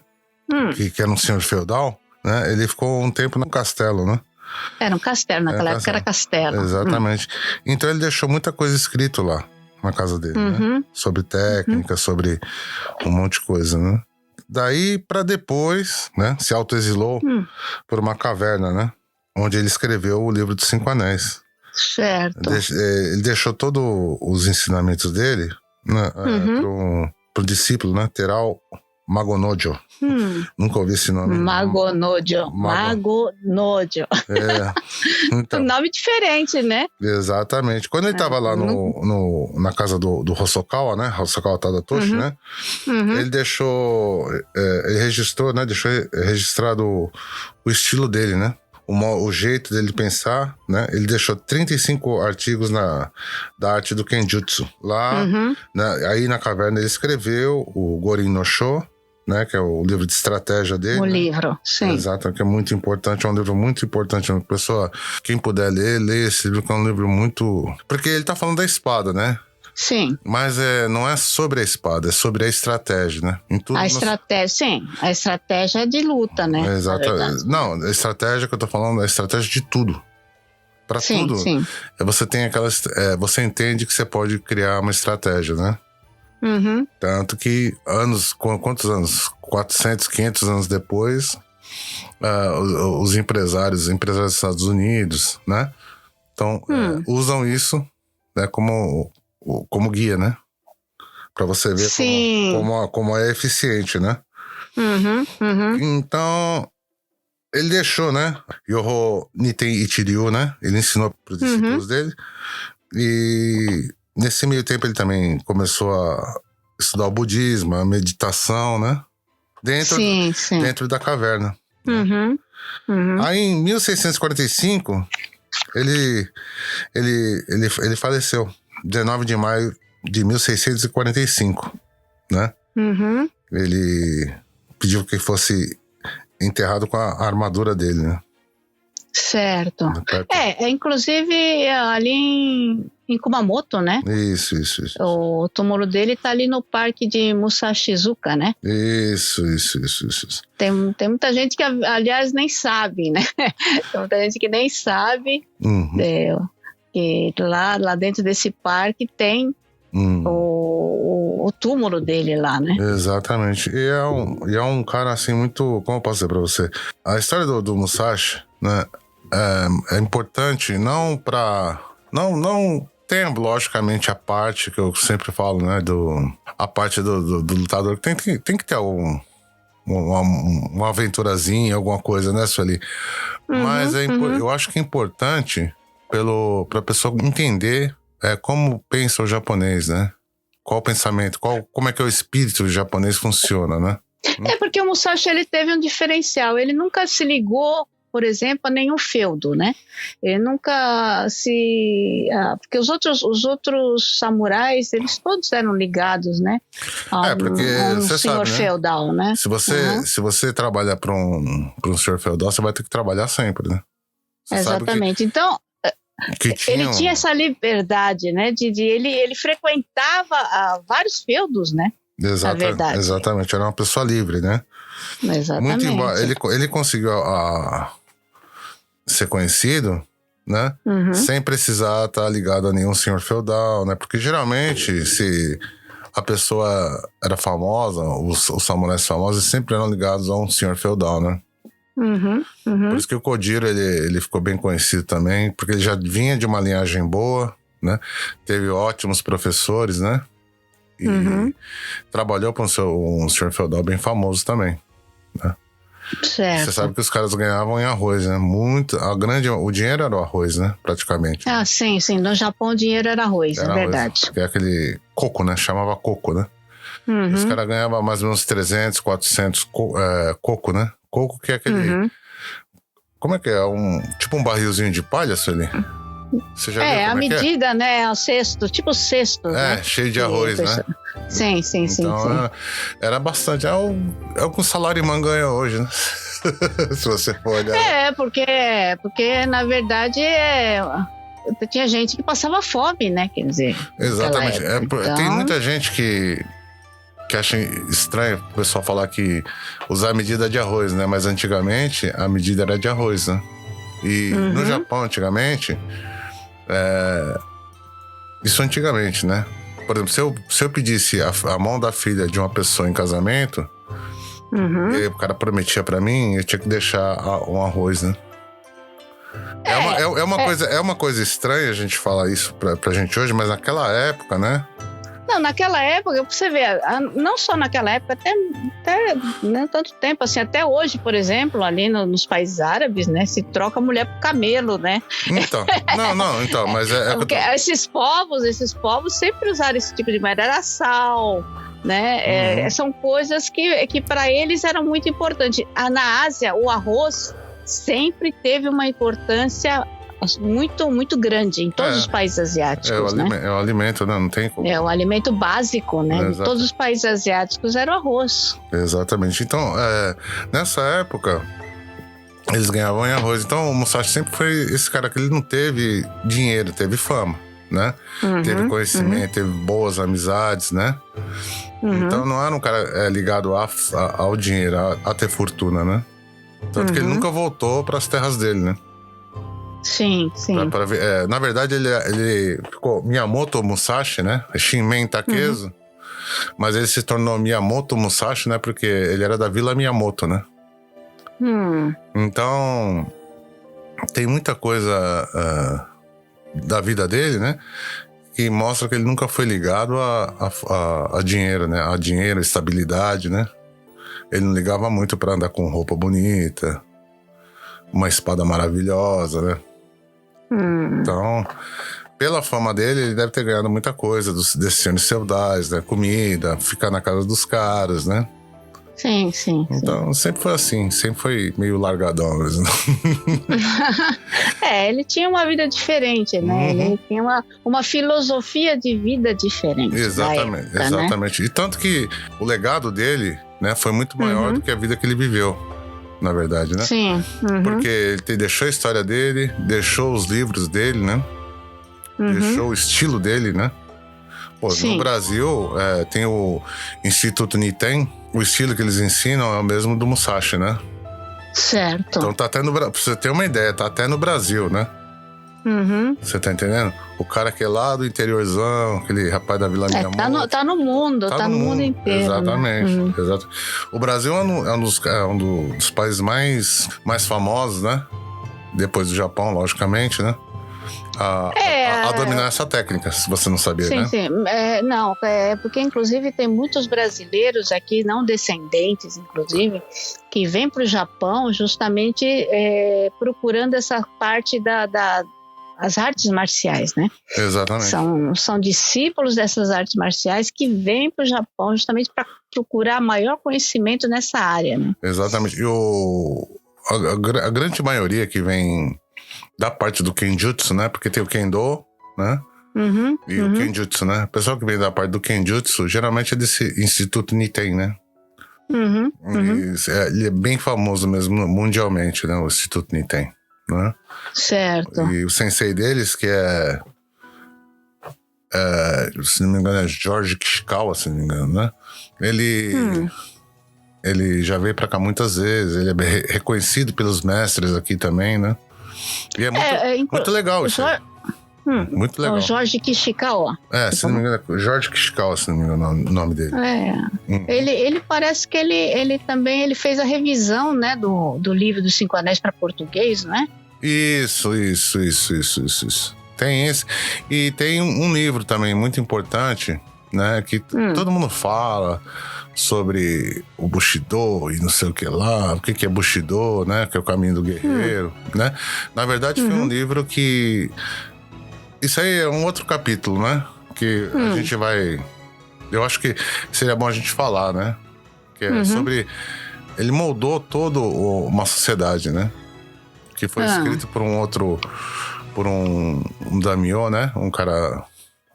Que era um senhor feudal, né? Ele ficou um tempo no castelo, né? Era um castelo, naquela época era castelo. Exatamente. Então ele deixou muita coisa escrito lá, na casa dele, né? Sobre técnica, sobre um monte de coisa, né? Daí, pra depois, né? Se autoexilou por uma caverna, né? Onde ele escreveu o livro dos 5 Anéis. Certo. Ele deixou todos os ensinamentos dele, né, pro discípulo, né? Teral Magonojo. Nunca ouvi esse nome. Magonojo. Então, um nome diferente, né? Exatamente. Quando ele estava lá na casa do Hosokawa, né? Hosokawa Tadatoshi, né? Ele deixou... ele registrou, né? Deixou registrado o estilo dele, né? o jeito dele pensar, né? Ele deixou 35 artigos da arte do Kenjutsu. Lá, né, aí na caverna ele escreveu o Gorin no Sho, né, que é o livro de estratégia dele. O né? livro, sim. Exato, que é muito importante, é um livro muito importante. Pessoa, quem puder ler, lê esse livro, que é um livro muito... Porque ele tá falando da espada, né? Sim. Mas não é sobre a espada, é sobre a estratégia, né? Em tudo A estratégia, sim. A estratégia é de luta, né? Exato. Não, a estratégia que eu tô falando é a estratégia de tudo. Pra tudo. Sim. Você tem você entende que você pode criar uma estratégia, né? Tanto que quantos anos? 400, 500 anos depois, os empresários dos Estados Unidos, né? Então, usam isso, né, como guia, né? Pra você ver como é eficiente, né? Então, ele deixou, né? Yoho Niten Ichiryu, né? Ele ensinou pros discípulos dele. E nesse meio tempo ele também começou a estudar o budismo, a meditação, né? Dentro da caverna. Aí em 1645, ele faleceu. 19 de maio de 1645, né? Ele pediu que fosse enterrado com a armadura dele, né? Certo. Inclusive ali em Kumamoto, né? Isso. O túmulo dele tá ali no parque de Musashizuka, né? Isso. Tem muita gente que, aliás, nem sabe, né? Tem muita gente que nem sabe que lá dentro desse parque tem o túmulo dele lá, né? Exatamente. E é um cara assim muito... Como eu posso dizer pra você? A história do Musashi, né? É importante não pra... Não tem, logicamente, a parte que eu sempre falo, né? A parte do lutador. Tem que ter uma aventurazinha, alguma coisa, né, Sueli? Mas eu acho que é importante pra pessoa entender como pensa o japonês, né? Qual o pensamento, como é que o espírito japonês funciona, né? Porque o Musashi, ele teve um diferencial. Ele nunca se ligou, por exemplo, a nenhum feudo, né? Ele nunca porque os outros samurais, eles todos eram ligados, né? Porque você senhor sabe, né? feudal, né? Se você trabalha para um senhor feudal, você vai ter que trabalhar sempre, né? Você exatamente. Então, ele tinha essa liberdade, né? Ele frequentava vários feudos, né? Exatamente. Era uma pessoa livre, né? Exatamente. Muito embora ele conseguiu ser conhecido, né? Sem precisar estar ligado a nenhum senhor feudal, né? Porque geralmente, se a pessoa era famosa, os samurais famosos sempre eram ligados a um senhor feudal, né? Por isso que o Kojiro, ele ficou bem conhecido também, porque ele já vinha de uma linhagem boa, né? Teve ótimos professores, né? E trabalhou para um senhor feudal bem famoso também, né? Certo. Você sabe que os caras ganhavam em arroz, né? O dinheiro era o arroz, né? Praticamente. Sim. No Japão o dinheiro era arroz, é verdade. Que é aquele coco, né? Chamava coco, né? Os caras ganhavam mais ou menos 300, 400 coco, né? Coco que é aquele... Como é que é? Tipo um barrilzinho de palha, Sueli? Você já viu a medida, né? O cesto, tipo cesto. Né? Cheio de arroz, né? Sim. Então, era bastante. É o que o salário ganha hoje, né? Se você for olhar. Porque na verdade tinha gente que passava fome, né? Quer dizer. Exatamente. Tem muita gente que acha estranho o pessoal falar que usar a medida de arroz, né? Mas antigamente a medida era de arroz, né? E no Japão, antigamente, isso antigamente, né? Por exemplo, se eu pedisse a mão da filha de uma pessoa em casamento, e o cara prometia pra mim, eu tinha que deixar um arroz, né? É uma coisa estranha a gente falar isso pra gente hoje, mas naquela época, né? Não, naquela época, você vê, não só naquela época, até né, tanto tempo, assim, até hoje, por exemplo, ali nos países árabes, né, se troca mulher por camelo, né? Então, então, mas porque esses povos sempre usaram esse tipo de moeda, era sal, né? São coisas que para eles eram muito importantes. Na Ásia, o arroz sempre teve uma importância muito, muito grande em todos os países asiáticos, né? É o alimento, né? Não tem como. É o alimento básico, né? De todos os países asiáticos era o arroz. Exatamente. Então, nessa época, eles ganhavam em arroz. Então, o Musashi sempre foi esse cara que ele não teve dinheiro, teve fama, né? Teve conhecimento, teve boas amizades, né? Então, não era um cara ligado ao dinheiro, a ter fortuna, né? Tanto que ele nunca voltou para as terras dele, né? Sim. Na verdade, ele ficou Miyamoto Musashi, né? Shinmen Takezu. Mas ele se tornou Miyamoto Musashi, né? Porque ele era da Vila Miyamoto, né? Então, tem muita coisa da vida dele, né? Que mostra que ele nunca foi ligado a dinheiro, né? A dinheiro, estabilidade, né? Ele não ligava muito para andar com roupa bonita, uma espada maravilhosa, né? Então, pela fama dele, ele deve ter ganhado muita coisa desses senhores feudais, né? Comida, ficar na casa dos caras, né? Sim. Então, sempre foi assim, sempre foi meio largadão mesmo. Ele tinha uma vida diferente, né? Ele tinha uma filosofia de vida diferente. Exatamente. Né? E tanto que o legado dele, né, foi muito maior do que a vida que ele viveu, na verdade, né? Sim. Porque ele deixou a história dele, deixou os livros dele, né? Deixou o estilo dele, né? No Brasil, tem o Instituto Niten. O estilo que eles ensinam é o mesmo do Musashi, né? Certo. Então tá até pra você ter uma ideia, tá até no Brasil, né? Você tá entendendo? O cara que é lá do interiorzão, aquele rapaz da Vila Miyamoto. Tá no mundo, tá no mundo inteiro. Exatamente, exato. O Brasil é um dos países mais famosos, né? Depois do Japão, logicamente, né? A dominar essa técnica, se você não sabia, né? Sim. Não, porque inclusive tem muitos brasileiros aqui, não descendentes, inclusive, que vêm para o Japão justamente procurando essa parte das artes marciais, né? Exatamente. São discípulos dessas artes marciais que vêm para o Japão justamente para procurar maior conhecimento nessa área, né? Exatamente. E a grande maioria que vem da parte do Kenjutsu, né? Porque tem o Kendo, né? E o Kenjutsu, né? O pessoal que vem da parte do Kenjutsu, geralmente é desse Instituto Niten, né? Ele é bem famoso mesmo mundialmente, né? O Instituto Niten, né? Certo. E o sensei deles, que se não me engano, é George Kishikawa, se não me engano, né? Ele já veio pra cá muitas vezes, ele é reconhecido pelos mestres aqui também, né? E é muito legal isso. Muito legal. O George Kishikawa. Se não me engano, é George Kishikawa, se não me engano o nome dele. Ele parece que ele também fez a revisão, né, do livro dos Cinco Anéis para português, não é? Isso. Tem esse. E tem um livro também muito importante, né, que todo mundo fala sobre o Bushido e não sei o que lá, o que é Bushido, né, que é o caminho do guerreiro, né? Na verdade, foi um livro que... Isso aí é um outro capítulo, né? Que a gente vai... Eu acho que seria bom a gente falar, né? Que é sobre... Ele moldou toda uma sociedade, né? Que foi escrito por um outro... Por um daimyo, né? Um cara...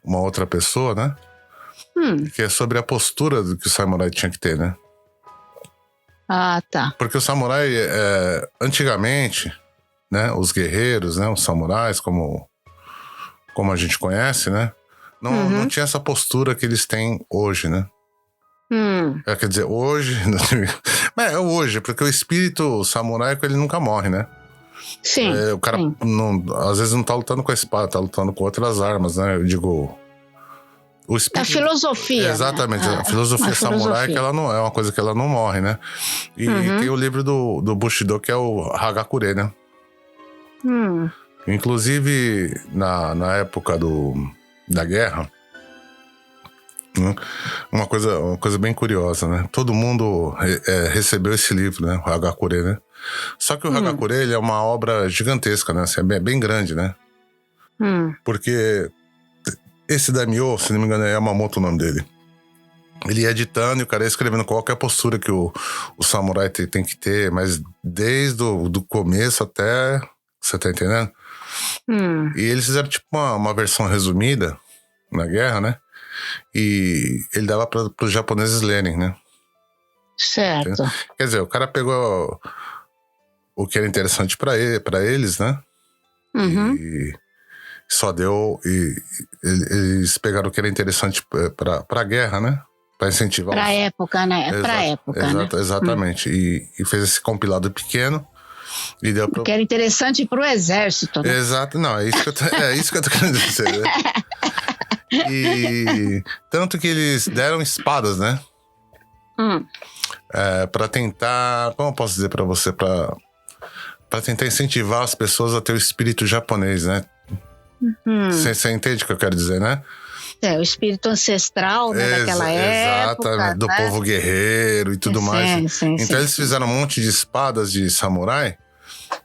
Uma outra pessoa, né? Que é sobre a postura do que o samurai tinha que ter, né? Ah, tá. Porque o samurai, antigamente, né? Os guerreiros, né? Os samurais, como a gente conhece, né? Não tinha essa postura que eles têm hoje, né? Quer dizer, hoje... Mas é hoje, porque o espírito samurai, ele nunca morre, né? Sim. O cara, às vezes, não tá lutando com a espada, tá lutando com outras armas, né? Eu digo... O espírito, a filosofia. Exatamente. Né? A filosofia samurai, que ela não é uma coisa que ela não morre, né? E tem o livro do Bushido, que é o Hagakure, né? Inclusive, na época da guerra, né? Uma coisa bem curiosa, né? Todo mundo recebeu esse livro, né? O Hagakure, né? Só que o Hagakure, ele é uma obra gigantesca, né? Assim, é bem grande, né? Porque esse daimyo, se não me engano, é Yamamoto o nome dele. ele ia editando e o cara ia escrevendo qualquer postura que o samurai tem que ter, mas desde do começo até... Você tá entendendo? E eles fizeram tipo uma versão resumida na guerra, né? E ele dava para os japoneses lerem, né? Certo. Entendeu? Quer dizer, o cara pegou o que era interessante para eles, né? E só deu... eles pegaram o que era interessante para a guerra, né? Para incentivar. Para a época, né? Para época, né? Exatamente. E fez esse compilado pequeno. E deu Que era interessante para o exército, né? Exato. Não, é isso que eu tô querendo dizer, né? E tanto que eles deram espadas, né? Para tentar... Como eu posso dizer para você? Para tentar incentivar as pessoas a ter o espírito japonês, né? Você entende o que eu quero dizer, né? O espírito ancestral, né, daquela época. Exatamente, do povo guerreiro e tudo mais. Sim, então eles fizeram um monte de espadas de samurai,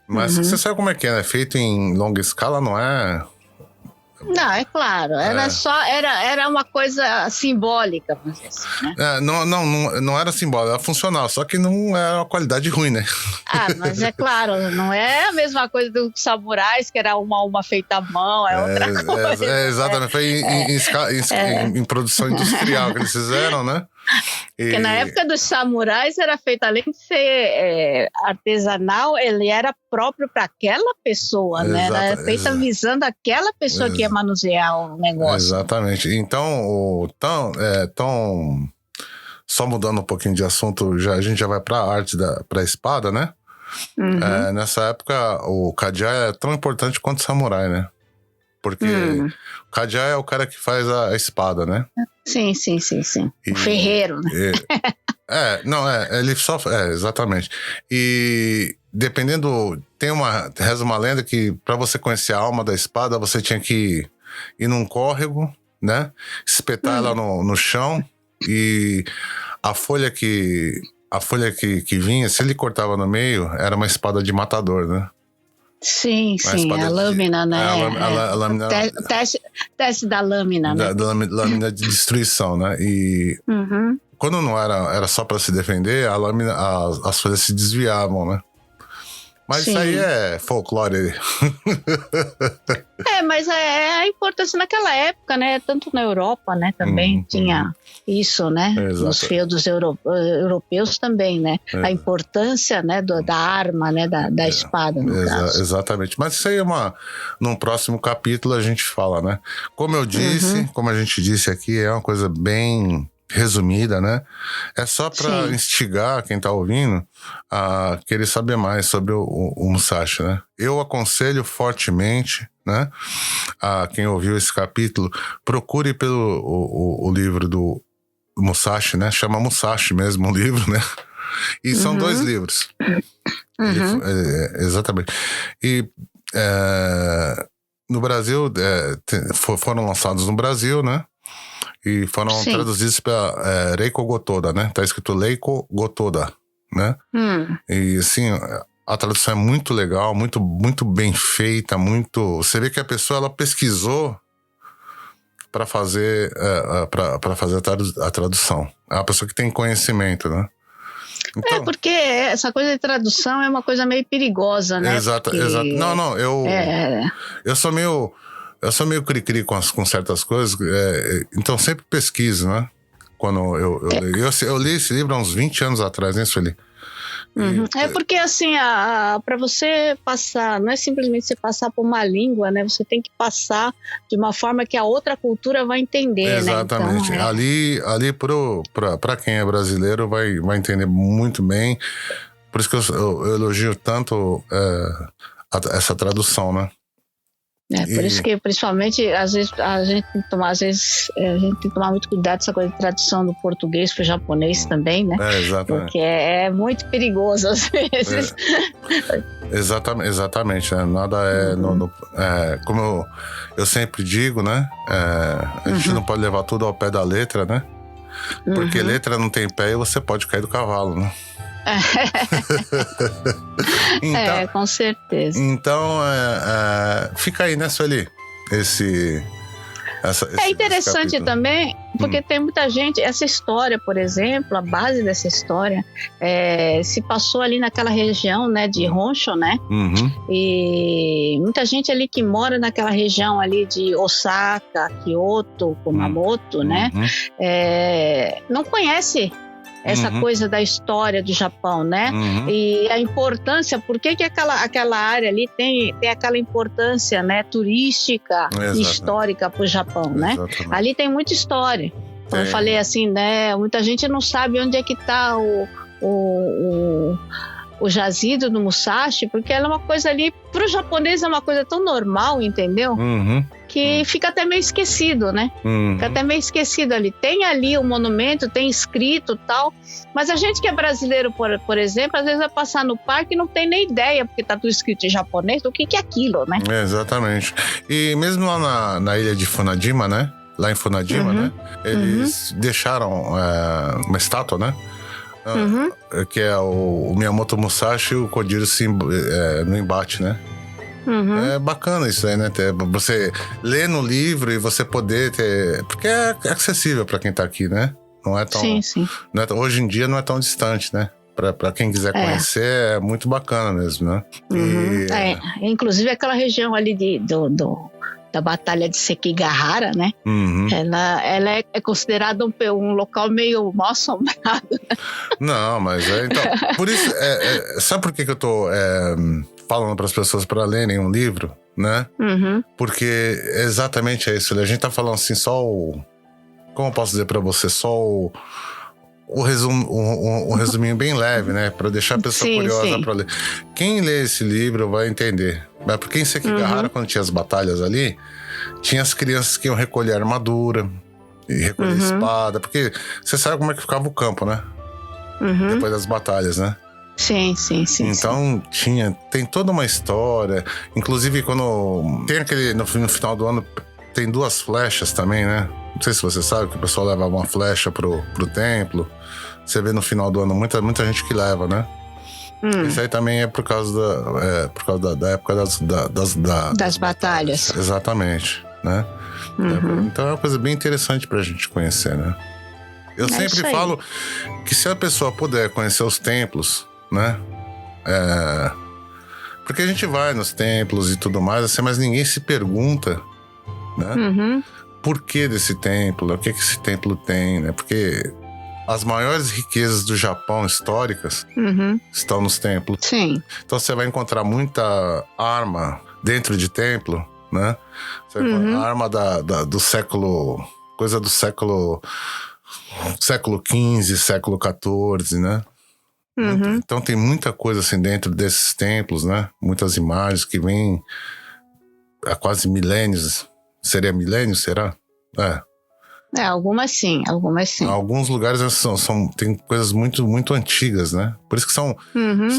mas você sabe como é que é, né? Feito em longa escala, não é... Não, é claro. Era uma coisa simbólica, vamos dizer assim, né? Não era simbólico, era funcional, só que não era uma qualidade ruim, né? Mas é claro, não é a mesma coisa dos samurais, que era uma feita à mão, é outra coisa. Exatamente, foi em produção industrial que eles fizeram, né? Porque na época dos samurais era feito, além de ser artesanal, ele era próprio para aquela pessoa, né? Era feita visando aquela pessoa que ia manusear o negócio. Exatamente. Então, só mudando um pouquinho de assunto, a gente já vai para a arte, para a espada, né? Nessa época, o Kajaya é tão importante quanto o samurai, né? Porque o Kajaya é o cara que faz a espada, né? Sim. O ferreiro, né? Ele só... exatamente. E dependendo... Reza uma lenda que para você conhecer a alma da espada, você tinha que ir num córrego, né? Espetar ela no chão e a folha que vinha, se ele cortava no meio, era uma espada de matador, né? Sim, a lâmina, né? A lâmina... Teste da lâmina, né? Da lâmina de destruição, né? E quando não era só para se defender, a lâmina, as folhas se desviavam, né? Mas isso aí é folclore. Mas é a importância naquela época, né? Tanto na Europa, né? Também tinha isso, né? Exato. Nos feudos europeus também, né? A importância, né? Da arma, né? Da espada, no caso. Exatamente. Mas isso aí num próximo capítulo a gente fala, né? Como eu disse, como a gente disse aqui, é uma coisa bem... resumida, né? É só para instigar quem tá ouvindo a querer saber mais sobre o Musashi, né? Eu aconselho fortemente, né? A quem ouviu esse capítulo, procure pelo o livro do Musashi, né? Chama Musashi mesmo o livro, né? E são 2 livros. Exatamente. E no Brasil, foram lançados no Brasil, né? E foram traduzidos para Reiko Gotoda, né? Tá escrito Reiko Gotoda, né? E assim, a tradução é muito legal, muito, muito bem feita, muito... Você vê que a pessoa, ela pesquisou para fazer, a tradução. É uma pessoa que tem conhecimento, né? Então, porque essa coisa de tradução é uma coisa meio perigosa, né? Exato. Não, eu sou meio cri-cri com certas coisas, então sempre pesquiso, né? Quando eu li esse livro há uns 20 anos atrás, né, Sueli? Porque assim, para você passar, não é simplesmente você passar por uma língua, né? Você tem que passar de uma forma que a outra cultura vai entender, exatamente. né? Então, ali para quem é brasileiro vai entender muito bem. Por isso que eu elogio tanto essa tradução, né? Por isso que, principalmente, às vezes a gente tem que tomar muito cuidado com essa coisa de tradução do português para o japonês também, né? Exatamente. Porque é muito perigoso às vezes. Exatamente, né? Nada como eu sempre digo, né? A gente não pode levar tudo ao pé da letra, né? Porque letra não tem pé e você pode cair do cavalo, né? Então, com certeza. Então, fica aí, né, Sueli? É interessante também, porque tem muita gente, essa história, por exemplo, a base dessa história se passou ali naquela região, né, de Honshu, né? E muita gente ali que mora naquela região ali de Osaka, Kyoto, Kumamoto, né? Não conhece essa coisa da história do Japão, né? E a importância, por que aquela área ali tem aquela importância, né, turística e histórica para o Japão, né? Ali tem muita história. Como eu falei assim, né? Muita gente não sabe onde é que está o jazido do Musashi, porque ela é uma coisa ali, para o japonês é uma coisa tão normal, entendeu? Que fica até meio esquecido, né? Fica até meio esquecido ali. Tem ali o monumento, tem escrito e tal, mas a gente que é brasileiro, por exemplo, às vezes vai passar no parque e não tem nem ideia, porque tá tudo escrito em japonês, do que é aquilo, né? Exatamente. E mesmo lá na ilha de Funajima, né? Lá em Funajima, né? Eles deixaram uma estátua, né? Que é o Miyamoto Musashi e o Kojiro no embate, né? É bacana isso aí, né? Você ler no livro e você poder ter... Porque é acessível para quem tá aqui, né? Não é tão... Sim. Não é hoje em dia não é tão distante, né? Pra quem quiser conhecer, é muito bacana mesmo, né? Inclusive aquela região ali da Batalha de Sekigahara, né? Ela é considerada um local meio mal assombrado. Não, mas então, por isso, sabe por que eu tô falando para as pessoas para lerem um livro, né? Porque exatamente é isso. A gente tá falando assim, como eu posso dizer para você, só um resuminho bem leve, né? Para deixar a pessoa curiosa para ler. Quem lê esse livro vai entender. Porque em Sekigahara, quando tinha as batalhas ali, tinha as crianças que iam recolher armadura e recolher espada, porque você sabe como é que ficava o campo, né? Depois das batalhas, né? Sim. Então tem toda uma história. Inclusive quando tem aquele no final do ano tem 2 flechas também, né? Não sei se você sabe que o pessoal leva uma flecha pro templo. Você vê no final do ano muita gente que leva, né? Isso aí também é por causa da época das batalhas. Exatamente, né? Então é uma coisa bem interessante pra gente conhecer, né? Eu sempre falo que se a pessoa puder conhecer os templos, né? Porque a gente vai nos templos e tudo mais, assim, mas ninguém se pergunta, né? Por que desse templo? O que esse templo tem, né? Porque as maiores riquezas do Japão históricas estão nos templos. Sim. Então você vai encontrar muita arma dentro de templo, né? Você vai encontrar arma do século... Coisa do século XV, século XIV, né? Então tem muita coisa assim dentro desses templos, né? Muitas imagens que vêm há quase milênios. Seria milênio, será? Algumas sim. Alguns lugares tem coisas muito, muito antigas, né? Por isso que são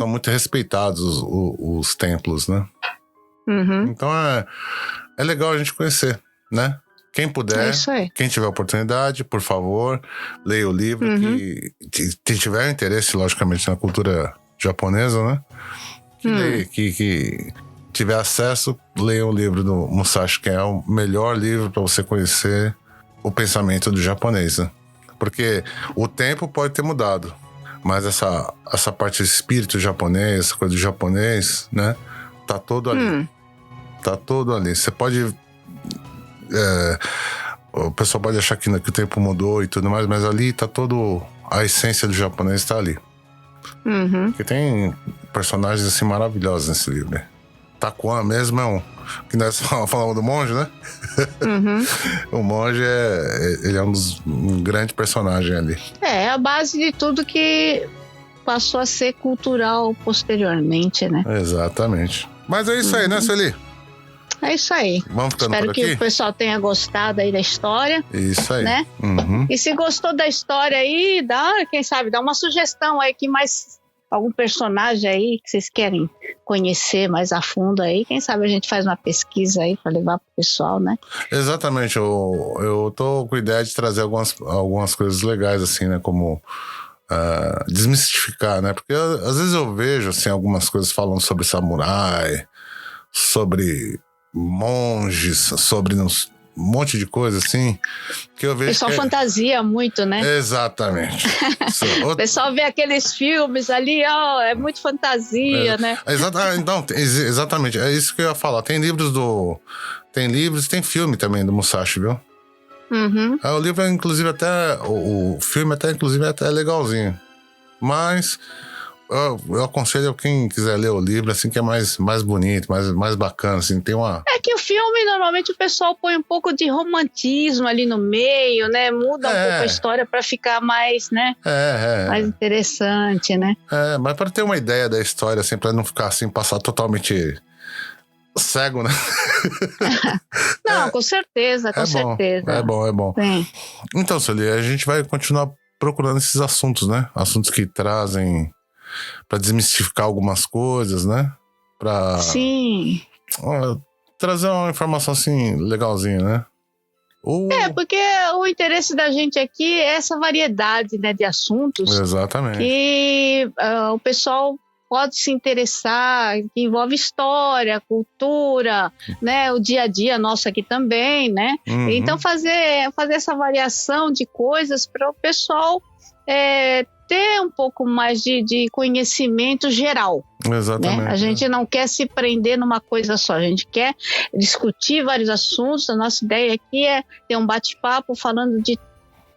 muito respeitados os templos, né? Então é legal a gente conhecer, né? Quem puder, quem tiver oportunidade, por favor, leia o livro. Quem tiver interesse, logicamente, na cultura japonesa, né? Que tiver acesso, leia o livro do Musashi, que é o melhor livro para você conhecer o pensamento do japonês, né? Porque o tempo pode ter mudado, mas essa parte do espírito japonês, essa coisa do japonês, né? Tá todo ali. Tá todo ali. Você pode... o pessoal pode achar que o tempo mudou e tudo mais, mas ali tá todo... A essência do japonês tá ali. Porque tem personagens assim maravilhosos nesse livro. Takuan mesmo que nós falamos do monge, né? O monge ele é um grande personagem ali. É a base de tudo que passou a ser cultural posteriormente, né? Exatamente. Mas é isso aí, né, Sueli? É isso aí. Vamos ficando Espero por aqui? que o pessoal tenha gostado aí da história. Isso aí. Né? E se gostou da história aí, quem sabe, dá uma sugestão aí que mais algum personagem aí que vocês querem conhecer mais a fundo aí. Quem sabe a gente faz uma pesquisa aí para levar pro pessoal, né? Exatamente. Eu tô com a ideia de trazer algumas coisas legais, assim, né? Como desmistificar, né? Porque às vezes eu vejo, assim, algumas coisas falando sobre samurai, sobre monges, sobre monte de coisa assim, que eu vejo. O pessoal fantasia muito, né? Exatamente. O pessoal vê aqueles filmes ali, é muito fantasia, né? Então, exatamente, é isso que eu ia falar. Tem livros e tem filme também do Musashi, viu? Uhum. O livro, inclusive, até. O filme, inclusive, até é legalzinho. Mas eu aconselho quem quiser ler o livro, assim, que é mais bonito, mais bacana, assim, tem uma... É que o filme, normalmente, o pessoal põe um pouco de romantismo ali no meio, né? Muda um pouco a história pra ficar mais, né? Mais interessante, né? Mas para ter uma ideia da história, assim, pra não ficar, assim, passar totalmente cego, né? Não, com certeza, com certeza. É bom. Sim. Então, Sueli, a gente vai continuar procurando esses assuntos, né? Assuntos que trazem para desmistificar algumas coisas, né? Sim. Trazer uma informação assim legalzinha, né? Porque o interesse da gente aqui é essa variedade, né, de assuntos. Exatamente. Que o pessoal pode se interessar, que envolve história, cultura, né, o dia a dia nosso aqui também, né? Uhum. Então fazer essa variação de coisas para o pessoal ter um pouco mais de conhecimento geral. Exatamente. Né? A gente não quer se prender numa coisa só, a gente quer discutir vários assuntos. A nossa ideia aqui é ter um bate-papo falando de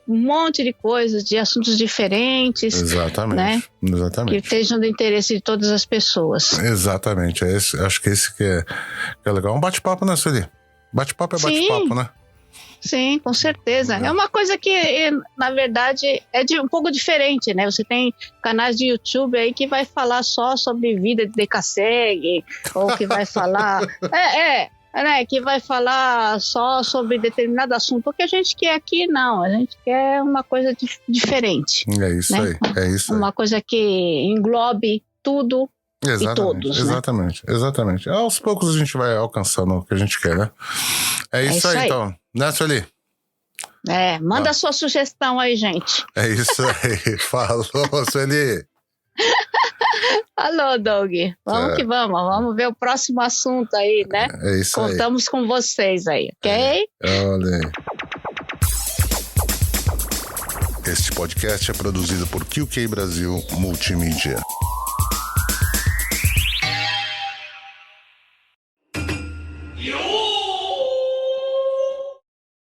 um monte de coisas, de assuntos diferentes. Exatamente. Né? Exatamente. Que estejam do interesse de todas as pessoas. Exatamente. Acho que esse que é legal. Um bate-papo, né, Sueli? Bate-papo é bate-papo, né? Sim, com certeza. É uma coisa que, na verdade, um pouco diferente, né? Você tem canais de YouTube aí que vai falar só sobre vida de Decassegue, ou que vai falar... né? Que vai falar só sobre determinado assunto. O que a gente quer aqui, não. A gente quer uma coisa diferente. É isso, né? Aí. É isso aí. Uma coisa que englobe tudo. Exatamente, e todos, exatamente. Aos poucos a gente vai alcançando o que a gente quer, né? É isso aí, então. Né, Sueli? Manda a sua sugestão aí, gente. É isso aí. Falou, Sueli. Alô, Doug. Vamos que vamos. Vamos ver o próximo assunto aí, né? É isso aí. Contamos com vocês aí, ok? Olha aí. Este podcast é produzido por QK Brasil Multimídia.